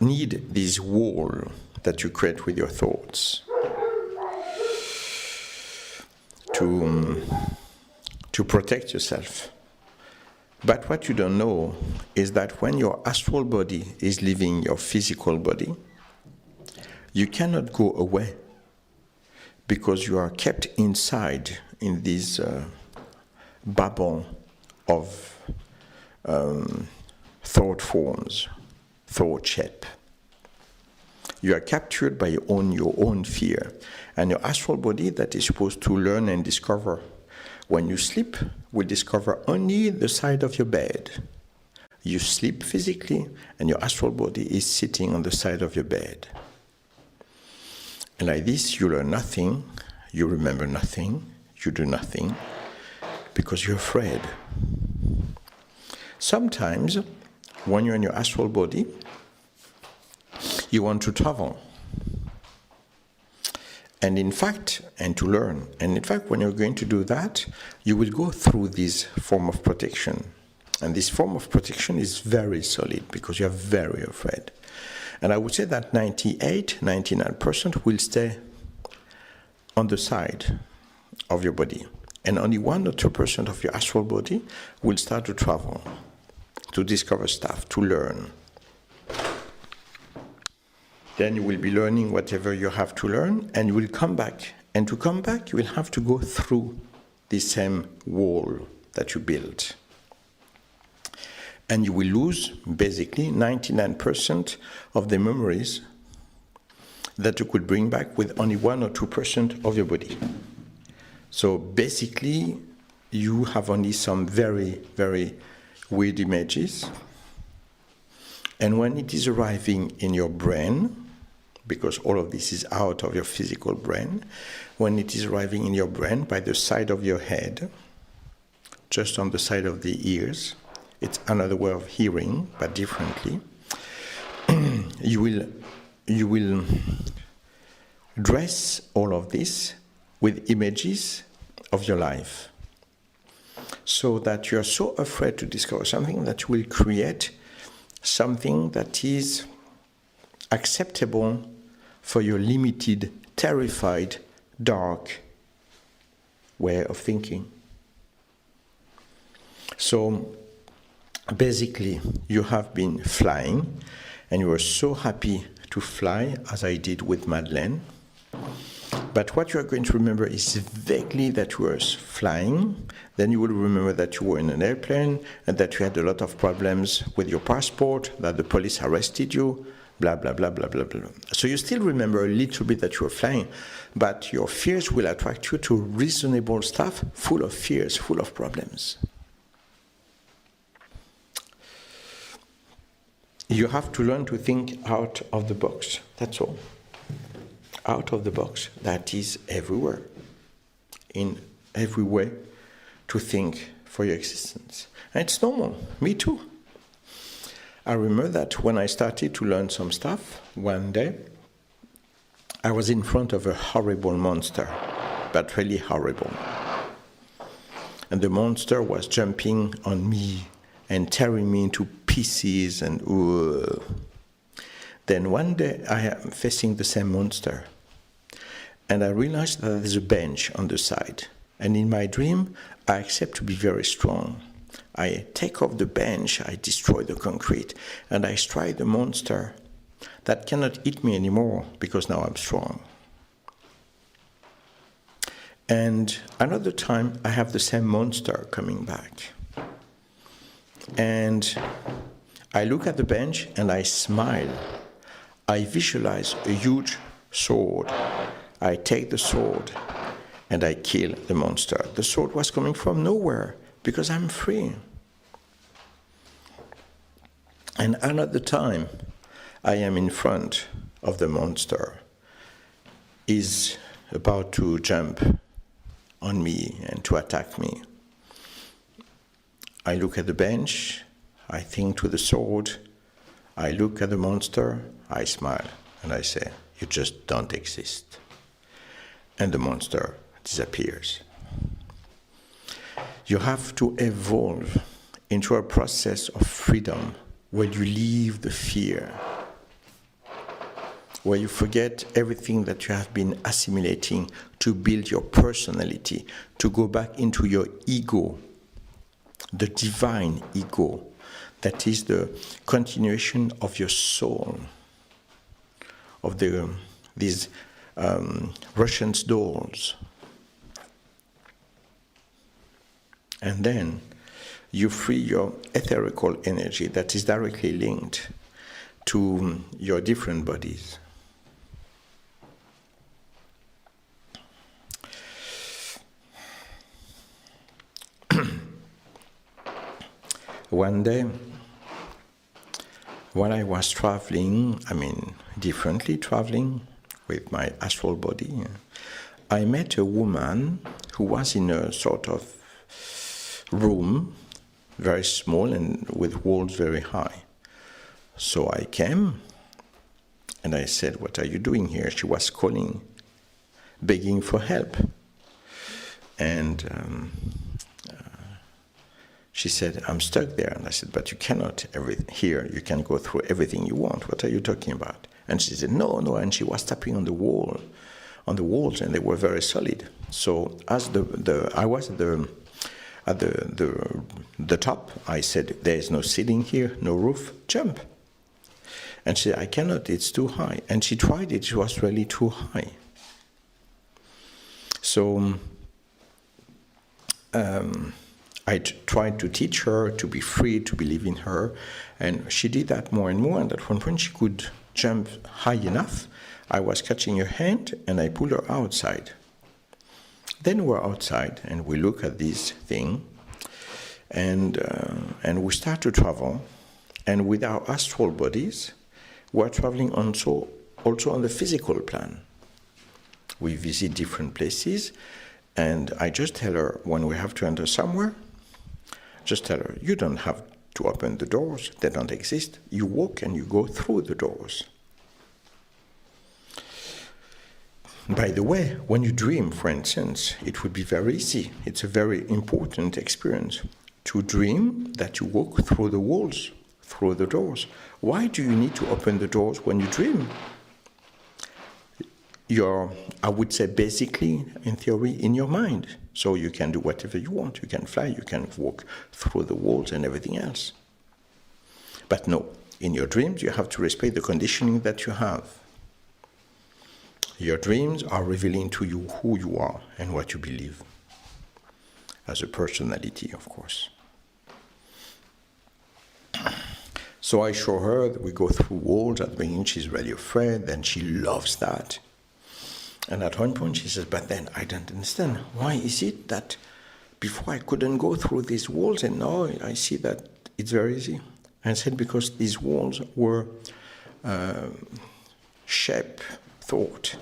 need this wall that you create with your thoughts to protect yourself. But what you don't know is that when your astral body is leaving your physical body, you cannot go away because you are kept inside in this bubble of thought forms, thought shape. You are captured by your own fear. And your astral body that is supposed to learn and discover when you sleep will discover only the side of your bed. You sleep physically and your astral body is sitting on the side of your bed. And like this, you learn nothing, you remember nothing, you do nothing, because you're afraid. Sometimes, when you're in your astral body, you want to travel. And in fact, and to learn. And in fact, when you're going to do that, you will go through this form of protection. And this form of protection is very solid because you're very afraid. And I would say that 99% will stay on the side of your body. And only 1 or 2% of your astral body will start to travel, to discover stuff, to learn. Then you will be learning whatever you have to learn, and you will come back. And to come back, you will have to go through the same wall that you built. And you will lose, basically, 99% of the memories that you could bring back with only 1 or 2% of your body. So basically, you have only some very, very weird images. And when it is arriving in your brain, because all of this is out of your physical brain, when it is arriving in your brain by the side of your head, just on the side of the ears, it's another way of hearing, but differently, you will dress all of this with images of your life, so that you're so afraid to discover something that you will create something that is acceptable for your limited, terrified, dark way of thinking. So basically, you have been flying, and you were so happy to fly, as I did with Madeleine. But what you are going to remember is vaguely that you were flying. Then you will remember that you were in an airplane, and that you had a lot of problems with your passport, that the police arrested you, blah, blah, blah, blah, blah, blah. So you still remember a little bit that you were flying, but your fears will attract you to reasonable stuff, full of fears, full of problems. You have to learn to think out of the box, that's all. Out of the box, that is everywhere, in every way to think for your existence. And it's normal, me too. I remember that when I started to learn some stuff, one day, I was in front of a horrible monster, but really horrible. And the monster was jumping on me and tearing me into pieces, and Then one day I am facing the same monster, and I realized that there's a bench on the side. And in my dream, I accept to be very strong. I take off the bench, I destroy the concrete, and I strike the monster that cannot eat me anymore because now I'm strong. And another time, I have the same monster coming back. And I look at the bench and I smile. I visualize a huge sword. I take the sword and I kill the monster. The sword was coming from nowhere because I'm free. And another time, I am in front of the monster. He's about to jump on me and to attack me. I look at the bench, I think to the sword, I look at the monster, I smile, and I say, "You just don't exist." And the monster disappears. You have to evolve into a process of freedom where you leave the fear, where you forget everything that you have been assimilating to build your personality, to go back into your ego, the divine ego, that is the continuation of your soul, of these Russian dolls. And then you free your etherical energy that is directly linked to your different bodies. One day, when I was traveling, differently traveling with my astral body, I met a woman who was in a sort of room, very small and with walls very high. So I came and I said, "What are you doing here?" She was calling, begging for help. And she said, "I'm stuck there." And I said, "But you cannot here. You can go through everything you want. What are you talking about?" And she said, no. And she was tapping on the walls, and they were very solid. So as I was at the top, I said, "There is no ceiling here, no roof. Jump." And she said, "I cannot. It's too high." And she tried it. It was really too high. So I tried to teach her to be free, to believe in her, and she did that more and more, and at one point she could jump high enough. I was catching her hand, and I pulled her outside. Then we're outside and we look at this thing, and we start to travel. And with our astral bodies, we're traveling also on the physical plan. We visit different places, and I just tell her when we have to enter somewhere, just tell her, you don't have to open the doors, they don't exist. You walk and you go through the doors. By the way, when you dream, for instance, it would be very easy. It's a very important experience to dream that you walk through the walls, through the doors. Why do you need to open the doors when you dream? You're, I would say, basically, in theory, in your mind. So you can do whatever you want. You can fly, you can walk through the walls and everything else. But no, in your dreams, you have to respect the conditioning that you have. Your dreams are revealing to you who you are and what you believe. As a personality, of course. So I show her that we go through walls. At the beginning, she's really afraid. Then she loves that. And at one point she says, but then I don't understand. Why is it that before I couldn't go through these walls and now I see that it's very easy? And I said, because these walls were thought,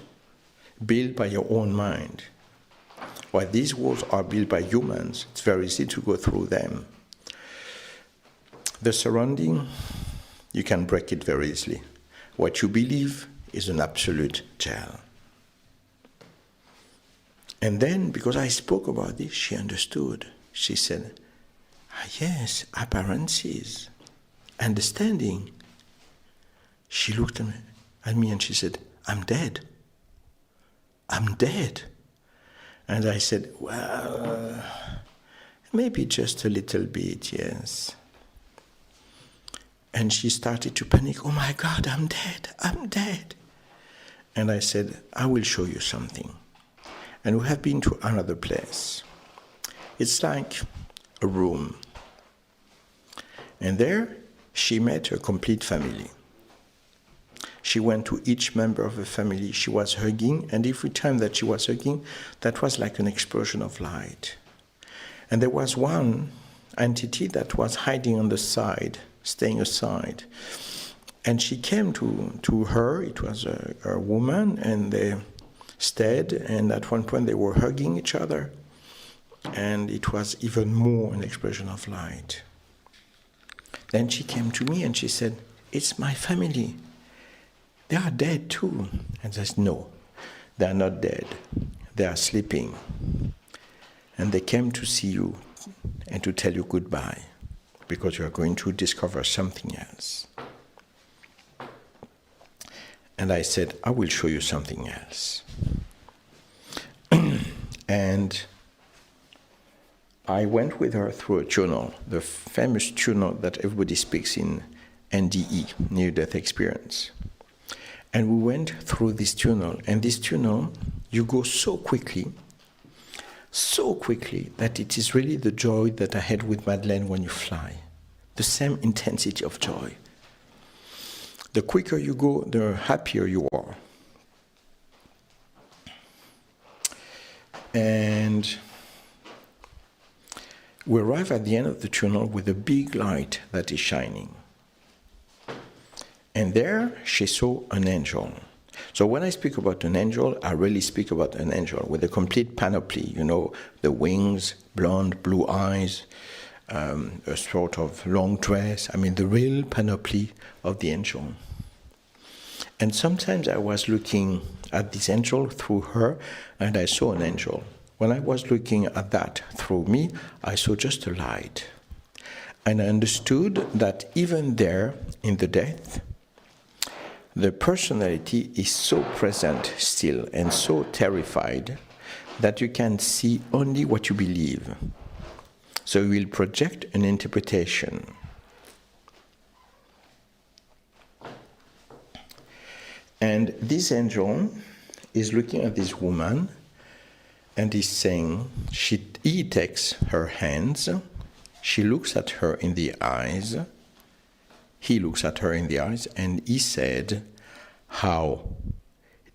built by your own mind. While these walls are built by humans, it's very easy to go through them. The surrounding, you can break it very easily. What you believe is an absolute jail. And then, because I spoke about this, she understood. She said, yes, appearances, understanding. She looked at me and she said, I'm dead. I'm dead. And I said, well, maybe just a little bit, yes. And she started to panic. Oh my God, I'm dead, I'm dead. And I said, I will show you something. And we have been to another place. It's like a room. And there, she met her complete family. She went to each member of the family. She was hugging, and every time that she was hugging, that was like an explosion of light. And there was one entity that was hiding on the side, staying aside. And she came to her. It was a woman, and they stayed, and at one point they were hugging each other, and it was even more an explosion of light. Then she came to me and she said, it's my family. They are dead too. And I said, no, they are not dead. They are sleeping. And they came to see you and to tell you goodbye, because you are going to discover something else. And I said, I will show you something else. And I went with her through a tunnel, the famous tunnel that everybody speaks in NDE, near-death experience. And we went through this tunnel. And this tunnel, you go so quickly that it is really the joy that I had with Madeleine when you fly. The same intensity of joy. The quicker you go, the happier you are. And we arrive at the end of the tunnel with a big light that is shining. And there she saw an angel. So when I speak about an angel, I really speak about an angel with a complete panoply, you know, the wings, blonde, blue eyes, a sort of long dress, I mean the real panoply of the angel. And sometimes I was looking at this angel through her, and I saw an angel. When I was looking at that through me, I saw just a light. And I understood that even there, in the death, the personality is so present still and so terrified that you can see only what you believe. So you will project an interpretation. And this angel is looking at this woman and is saying, he takes her hands, she looks at her in the eyes, he looks at her in the eyes, and he said, how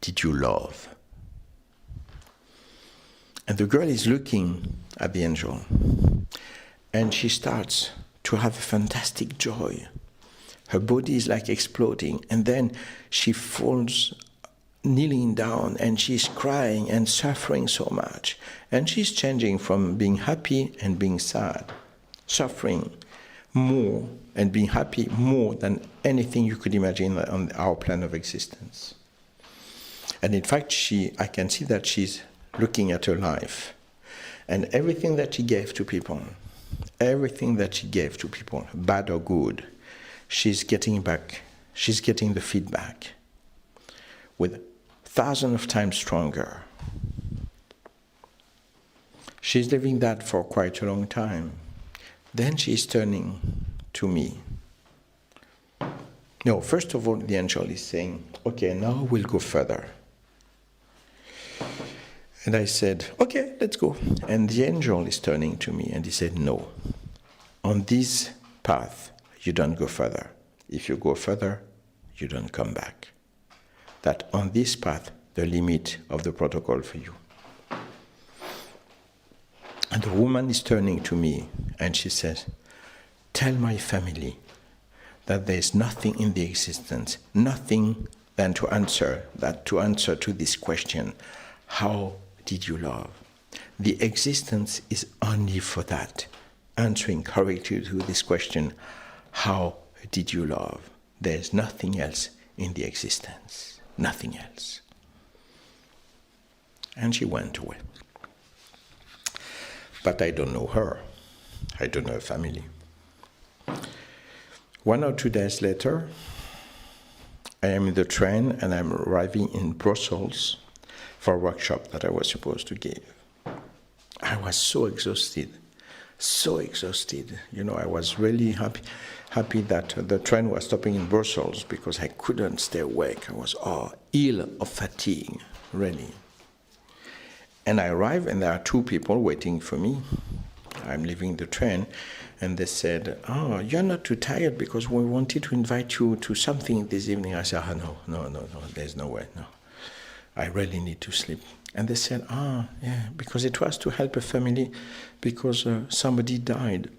did you love? And the girl is looking at the angel, and she starts to have a fantastic joy. Her body is like exploding, and then she falls kneeling down, and she's crying and suffering so much. And she's changing from being happy and being sad, suffering more and being happy more than anything you could imagine on our plane of existence. And in fact, I can see that she's looking at her life. And everything that she gave to people, bad or good, she's getting back. She's getting the feedback with thousands of times stronger. She's living that for quite a long time. Then she's turning to me. No, first of all, the angel is saying, okay, now we'll go further. And I said, okay, let's go. And the angel is turning to me and he said, no, on this path, you don't go further. If you go further, you don't come back. That on this path, the limit of the protocol for you. And the woman is turning to me and she says, tell my family that there is nothing in the existence, nothing than to answer to this question, how did you love? The existence is only for that, answering correctly to this question, how did you love? There is nothing else in the existence, nothing else. And she went away. But I don't know her. I don't know her family. 1 or 2 days later, I am in the train and I'm arriving in Brussels for a workshop that I was supposed to give. I was so exhausted. You know, I was really happy that the train was stopping in Brussels because I couldn't stay awake. I was ill of fatigue, really. And I arrived, and there are 2 people waiting for me. I'm leaving the train, and they said, oh, you're not too tired because we wanted to invite you to something this evening. I said, no, there's no way, no. I really need to sleep. And they said, yeah, because it was to help a family because somebody died.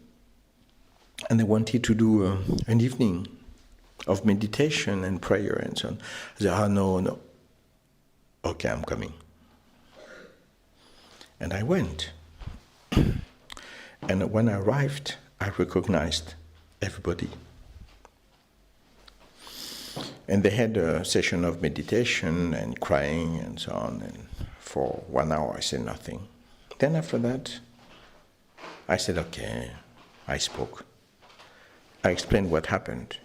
And they wanted to do an evening of meditation and prayer and so on. I said, no. Okay, I'm coming. And I went. And when I arrived, I recognized everybody. And they had a session of meditation and crying and so on. And for 1 hour, I said nothing. Then after that, I said, okay, I spoke. I explained what happened.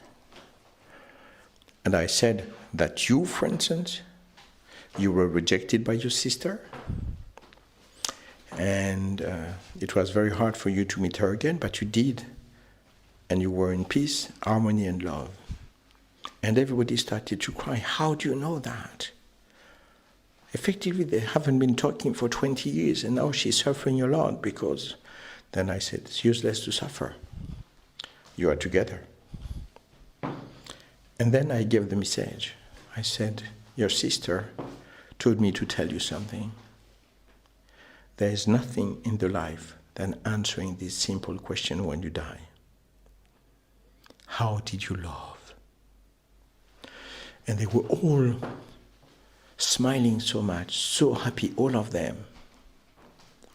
And I said that you, for instance, you were rejected by your sister. And it was very hard for you to meet her again, but you did. And you were in peace, harmony, and love. And everybody started to cry. How do you know that? Effectively, they haven't been talking for 20 years, and now she's suffering a lot because... Then I said, it's useless to suffer. You are together. And then I gave the message. I said, your sister told me to tell you something. There is nothing in the life than answering this simple question when you die. How did you love? And they were all smiling so much, so happy, all of them.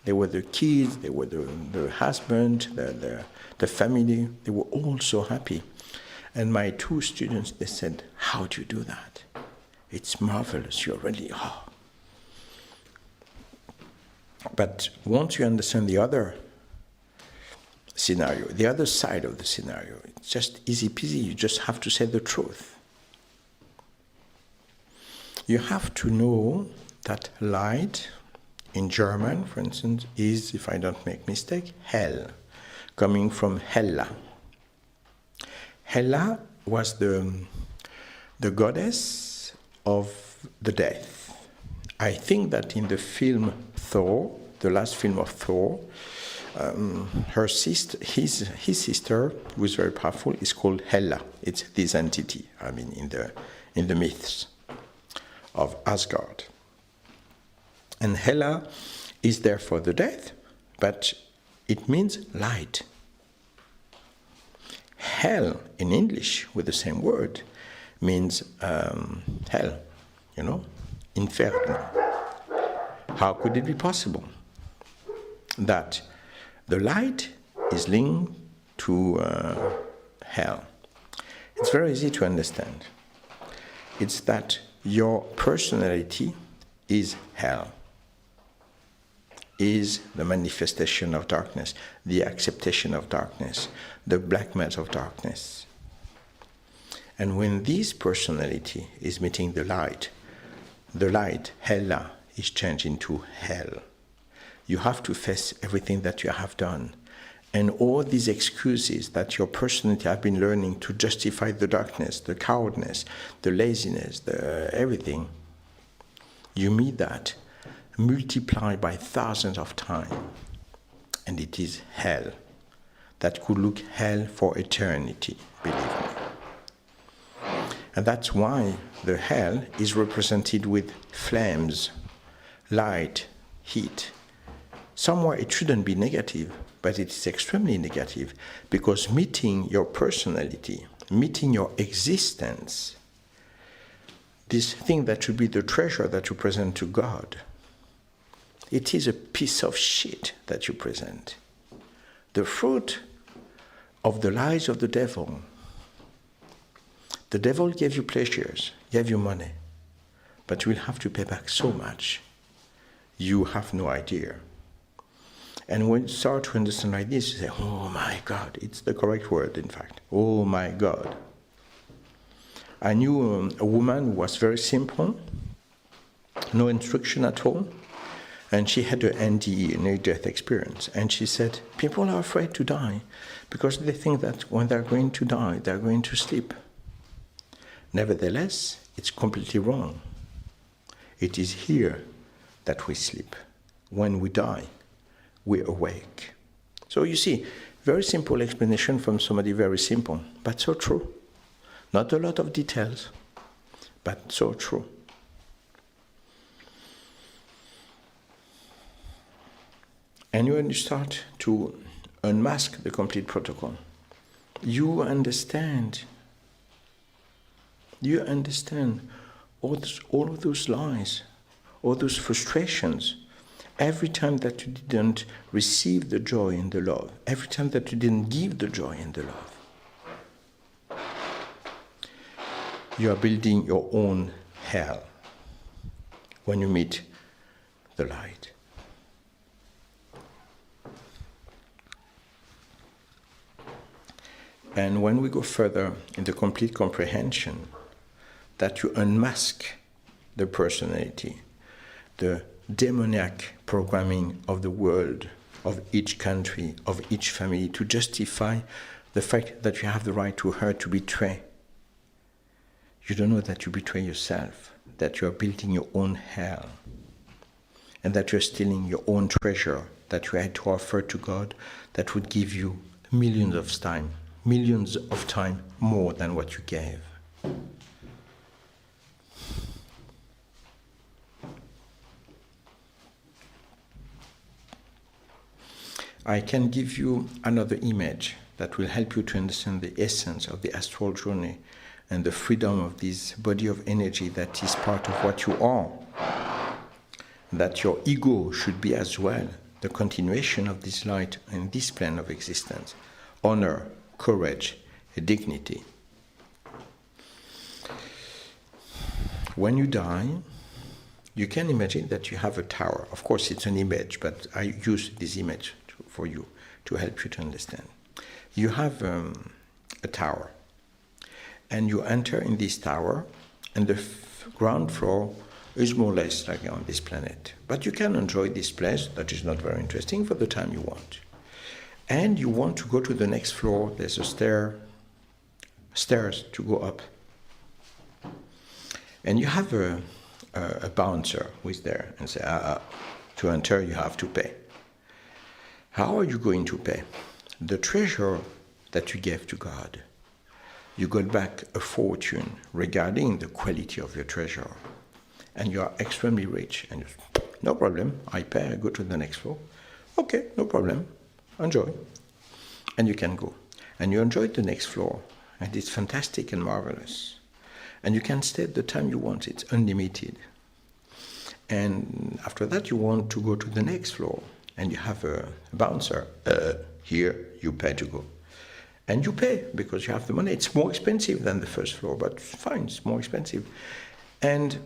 They were the kids, they were the husband, the family. They were all so happy. And my 2 students, they said, how do you do that? It's marvelous, you're really, But once you understand the other scenario, the other side of the scenario, it's just easy peasy. You just have to say the truth. You have to know that light, in German, for instance, is, if I don't make mistake, hell, coming from Hela. Hela was the goddess of the death. I think that in the film Thor, the last film of Thor, her sister, his sister, who is very powerful, is called Hela. It's this entity, in the myths of Asgard. And Hela is there for the death, but it means light. Hell in English, with the same word, means hell, inferno. How could it be possible that the light is linked to hell? It's very easy to understand. It's that your personality is hell, is the manifestation of darkness, the acceptation of darkness, the blackmail of darkness. And when this personality is meeting the light, Hella, is changed into hell. You have to face everything that you have done. And all these excuses that your personality have been learning to justify the darkness, the cowardness, the laziness, the everything, you meet that, multiplied by thousands of times, and it is hell. That could look hell for eternity, believe me. And that's why the hell is represented with flames, light, heat. Somewhere it shouldn't be negative, but it is extremely negative, because meeting your personality, meeting your existence, this thing that should be the treasure that you present to God, it is a piece of shit that you present. The fruit of the lies of the devil. The devil gave you pleasures, gave you money, but you will have to pay back so much. You have no idea. And when you start to understand like this, you say, oh my God, it's the correct word, in fact. Oh my God. I knew a woman who was very simple, no instruction at all, and she had an NDE, near-death experience. And she said, people are afraid to die because they think that when they're going to die, they're going to sleep. Nevertheless, it's completely wrong. It is here that we sleep. When we die, we awake. So you see, very simple explanation from somebody very simple, but so true. Not a lot of details, but so true. And when you start to unmask the complete protocol, you understand all of those lies, all those frustrations. Every time that you didn't receive the joy and the love, every time that you didn't give the joy and the love, you are building your own hell when you meet the light. And when we go further in the complete comprehension, that you unmask the personality, the demoniac programming of the world, of each country, of each family, to justify the fact that you have the right to hurt, to betray. You don't know that you betray yourself, that you are building your own hell, and that you're stealing your own treasure that you had to offer to God that would give you millions of time more than what you gave. I can give you another image that will help you to understand the essence of the astral journey and the freedom of this body of energy that is part of what you are. That your ego should be as well the continuation of this light and this plane of existence. Honor, courage, dignity. When you die, you can imagine that you have a tower. Of course, it's an image, but I use this image for you to help you to understand. You have a tower, and you enter in this tower, and the ground floor is more or less like on this planet. But you can enjoy this place that is not very interesting for the time you want. And you want to go to the next floor, there's a stairs to go up. And you have a bouncer who is there and say, to enter you have to pay. How are you going to pay? The treasure that you gave to God, you got back a fortune regarding the quality of your treasure. And you are extremely rich, and no problem. I pay, I go to the next floor. Okay, no problem. Enjoy. And you can go. And you enjoy the next floor. And it's fantastic and marvelous. And you can stay the time you want. It's unlimited. And after that, you want to go to the next floor. And you have a bouncer. Here, you pay to go. And you pay because you have the money. It's more expensive than the first floor, but fine, it's more expensive. And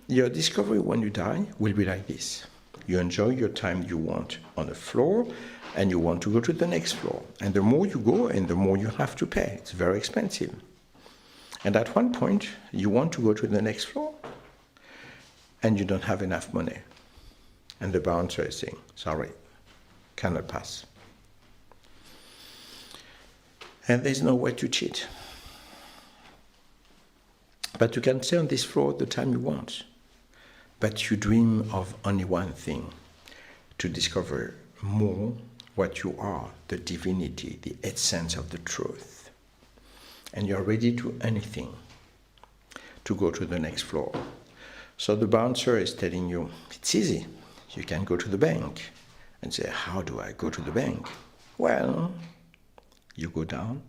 your discovery when you die will be like this. You enjoy your time you want on a floor, and you want to go to the next floor. And the more you go, and the more you have to pay. It's very expensive. And at one point, you want to go to the next floor, and you don't have enough money. And the bouncer is saying, sorry, cannot pass. And there's no way to cheat. But you can stay on this floor the time you want. But you dream of only one thing, to discover more what you are, the divinity, the essence of the truth. And you're ready to anything to go to the next floor. So the bouncer is telling you, it's easy. You can go to the bank and say, how do I go to the bank? Well, you go down,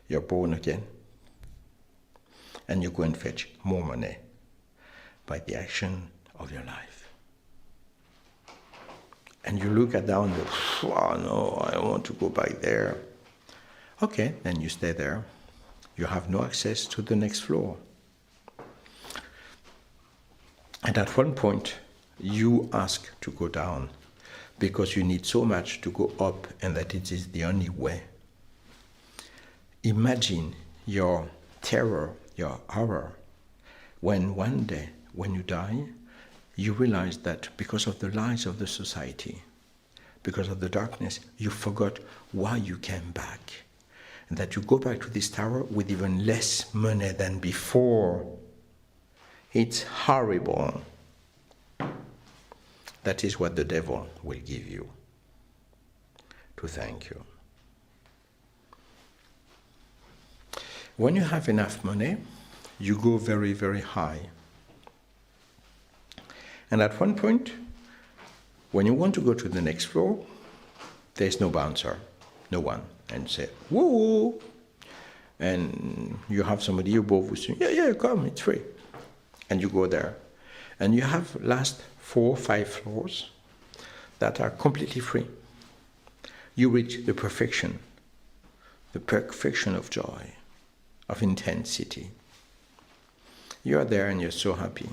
you're born again, and you go and fetch more money by the action of your life. And you look at down, oh no, I want to go back there. Okay, then you stay there. You have no access to the next floor. And at one point, you ask to go down because you need so much to go up, and that it is the only way. Imagine your terror, your horror, when one day, when you die, you realize that because of the lies of the society, because of the darkness, you forgot why you came back. And that you go back to this tower with even less money than before. It's horrible. That is what the devil will give you to thank you. When you have enough money, you go very, very high. And at one point, when you want to go to the next floor, there's no bouncer, no one. And you say, whoa! And you have somebody above who's saying, yeah, come, it's free. And you go there. And you have last 4 or 5 floors that are completely free. You reach the perfection of joy, of intensity. You are there and you're so happy.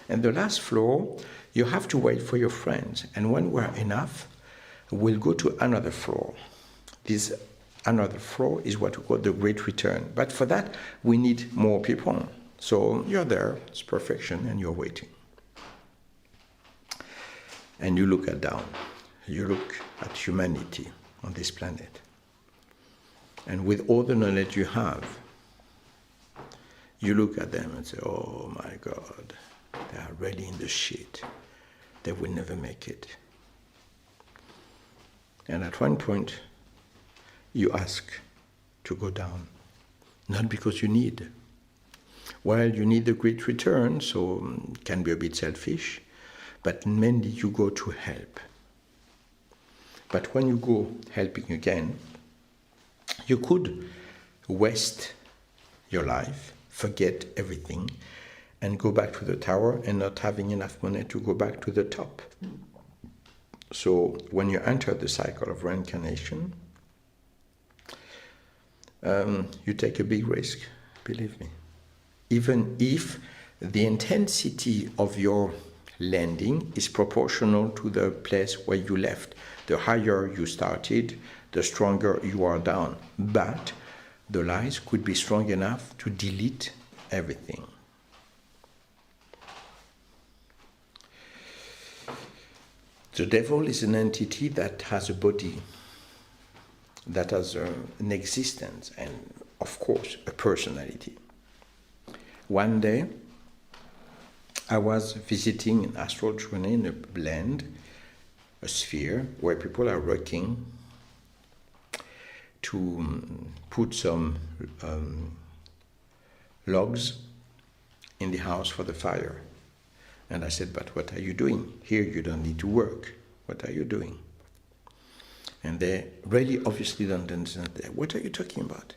And the last floor, you have to wait for your friends. And when we're enough, we'll go to another floor. This another floor is what we call the great return. But for that, we need more people. So you're there, it's perfection, and you're waiting. And you look at down. You look at humanity on this planet. And with all the knowledge you have, you look at them and say, oh my God, they are really in the shit. They will never make it. And at one point, you ask to go down. Not because you need. Well, you need a great return, so it can be a bit selfish, but mainly you go to help. But when you go helping again, you could waste your life, forget everything, and go back to the tower and not having enough money to go back to the top. So when you enter the cycle of reincarnation, you take a big risk, believe me. Even if the intensity of your landing is proportional to the place where you left. The higher you started, the stronger you are down. But the lies could be strong enough to delete everything. The devil is an entity that has a body, that has an existence, and of course a personality. One day, I was visiting an astral journey in a land, a sphere, where people are working to put some logs in the house for the fire. And I said, but what are you doing? Here you don't need to work. What are you doing? And they really obviously don't understand. What are you talking about?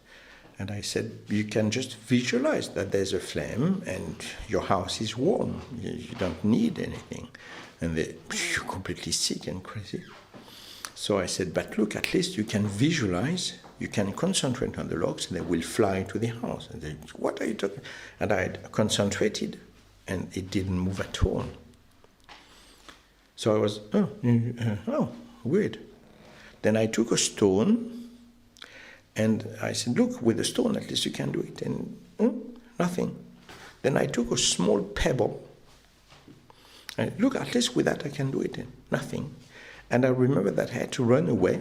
And I said, you can just visualize that there's a flame and your house is warm. You don't need anything. And you're completely sick and crazy. So I said, but look, at least you can visualize, you can concentrate on the logs and they will fly to the house. And they, what are you talking? And I had concentrated and it didn't move at all. So I was, weird. Then I took a stone and I said, look, with a stone, at least you can do it. And nothing. Then I took a small pebble. And look, at least with that I can do it. And nothing. And I remember that I had to run away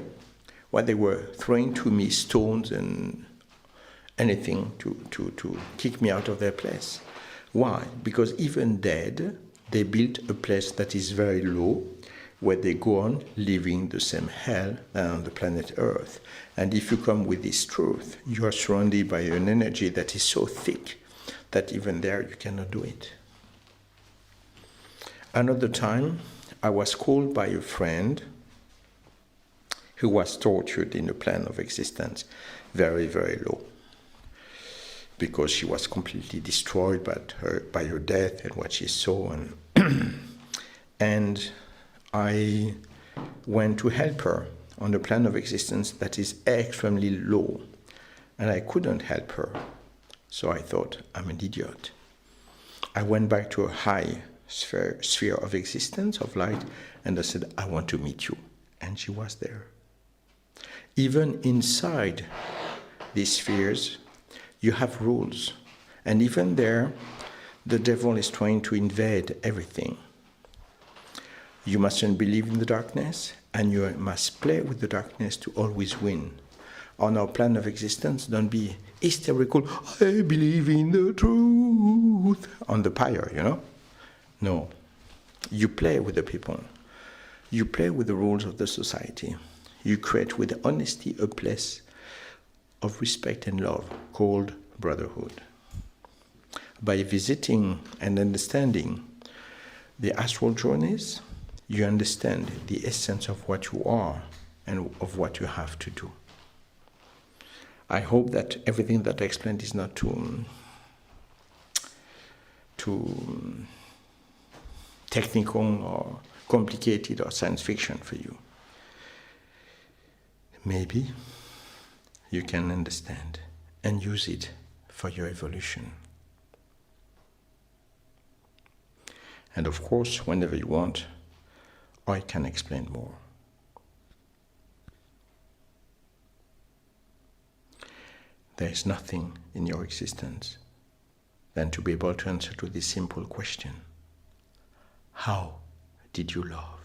while they were throwing to me stones and anything to kick me out of their place. Why? Because even dead, they built a place that is very low, where they go on living the same hell than on the planet Earth. And if you come with this truth, you are surrounded by an energy that is so thick that even there you cannot do it. Another time, I was called by a friend who was tortured in a plane of existence, very, very low, because she was completely destroyed by her death and what she saw. And I went to help her on a plane of existence that is extremely low, and I couldn't help her. So I thought, I'm an idiot. I went back to a high sphere of existence, of light, and I said, I want to meet you. And she was there. Even inside these spheres, you have rules. And even there, the devil is trying to invade everything. You mustn't believe in the darkness, and you must play with the darkness to always win. On our plane of existence, don't be hysterical, I believe in the truth, on the pyre, you know? No. You play with the people. You play with the rules of the society. You create with honesty a place of respect and love called brotherhood. By visiting and understanding the astral journeys, you understand the essence of what you are and of what you have to do. I hope that everything that I explained is not too technical or complicated or science fiction for you. Maybe you can understand and use it for your evolution. And of course, whenever you want, I can explain more. There is nothing in your existence than to be able to answer to this simple question. How did you love?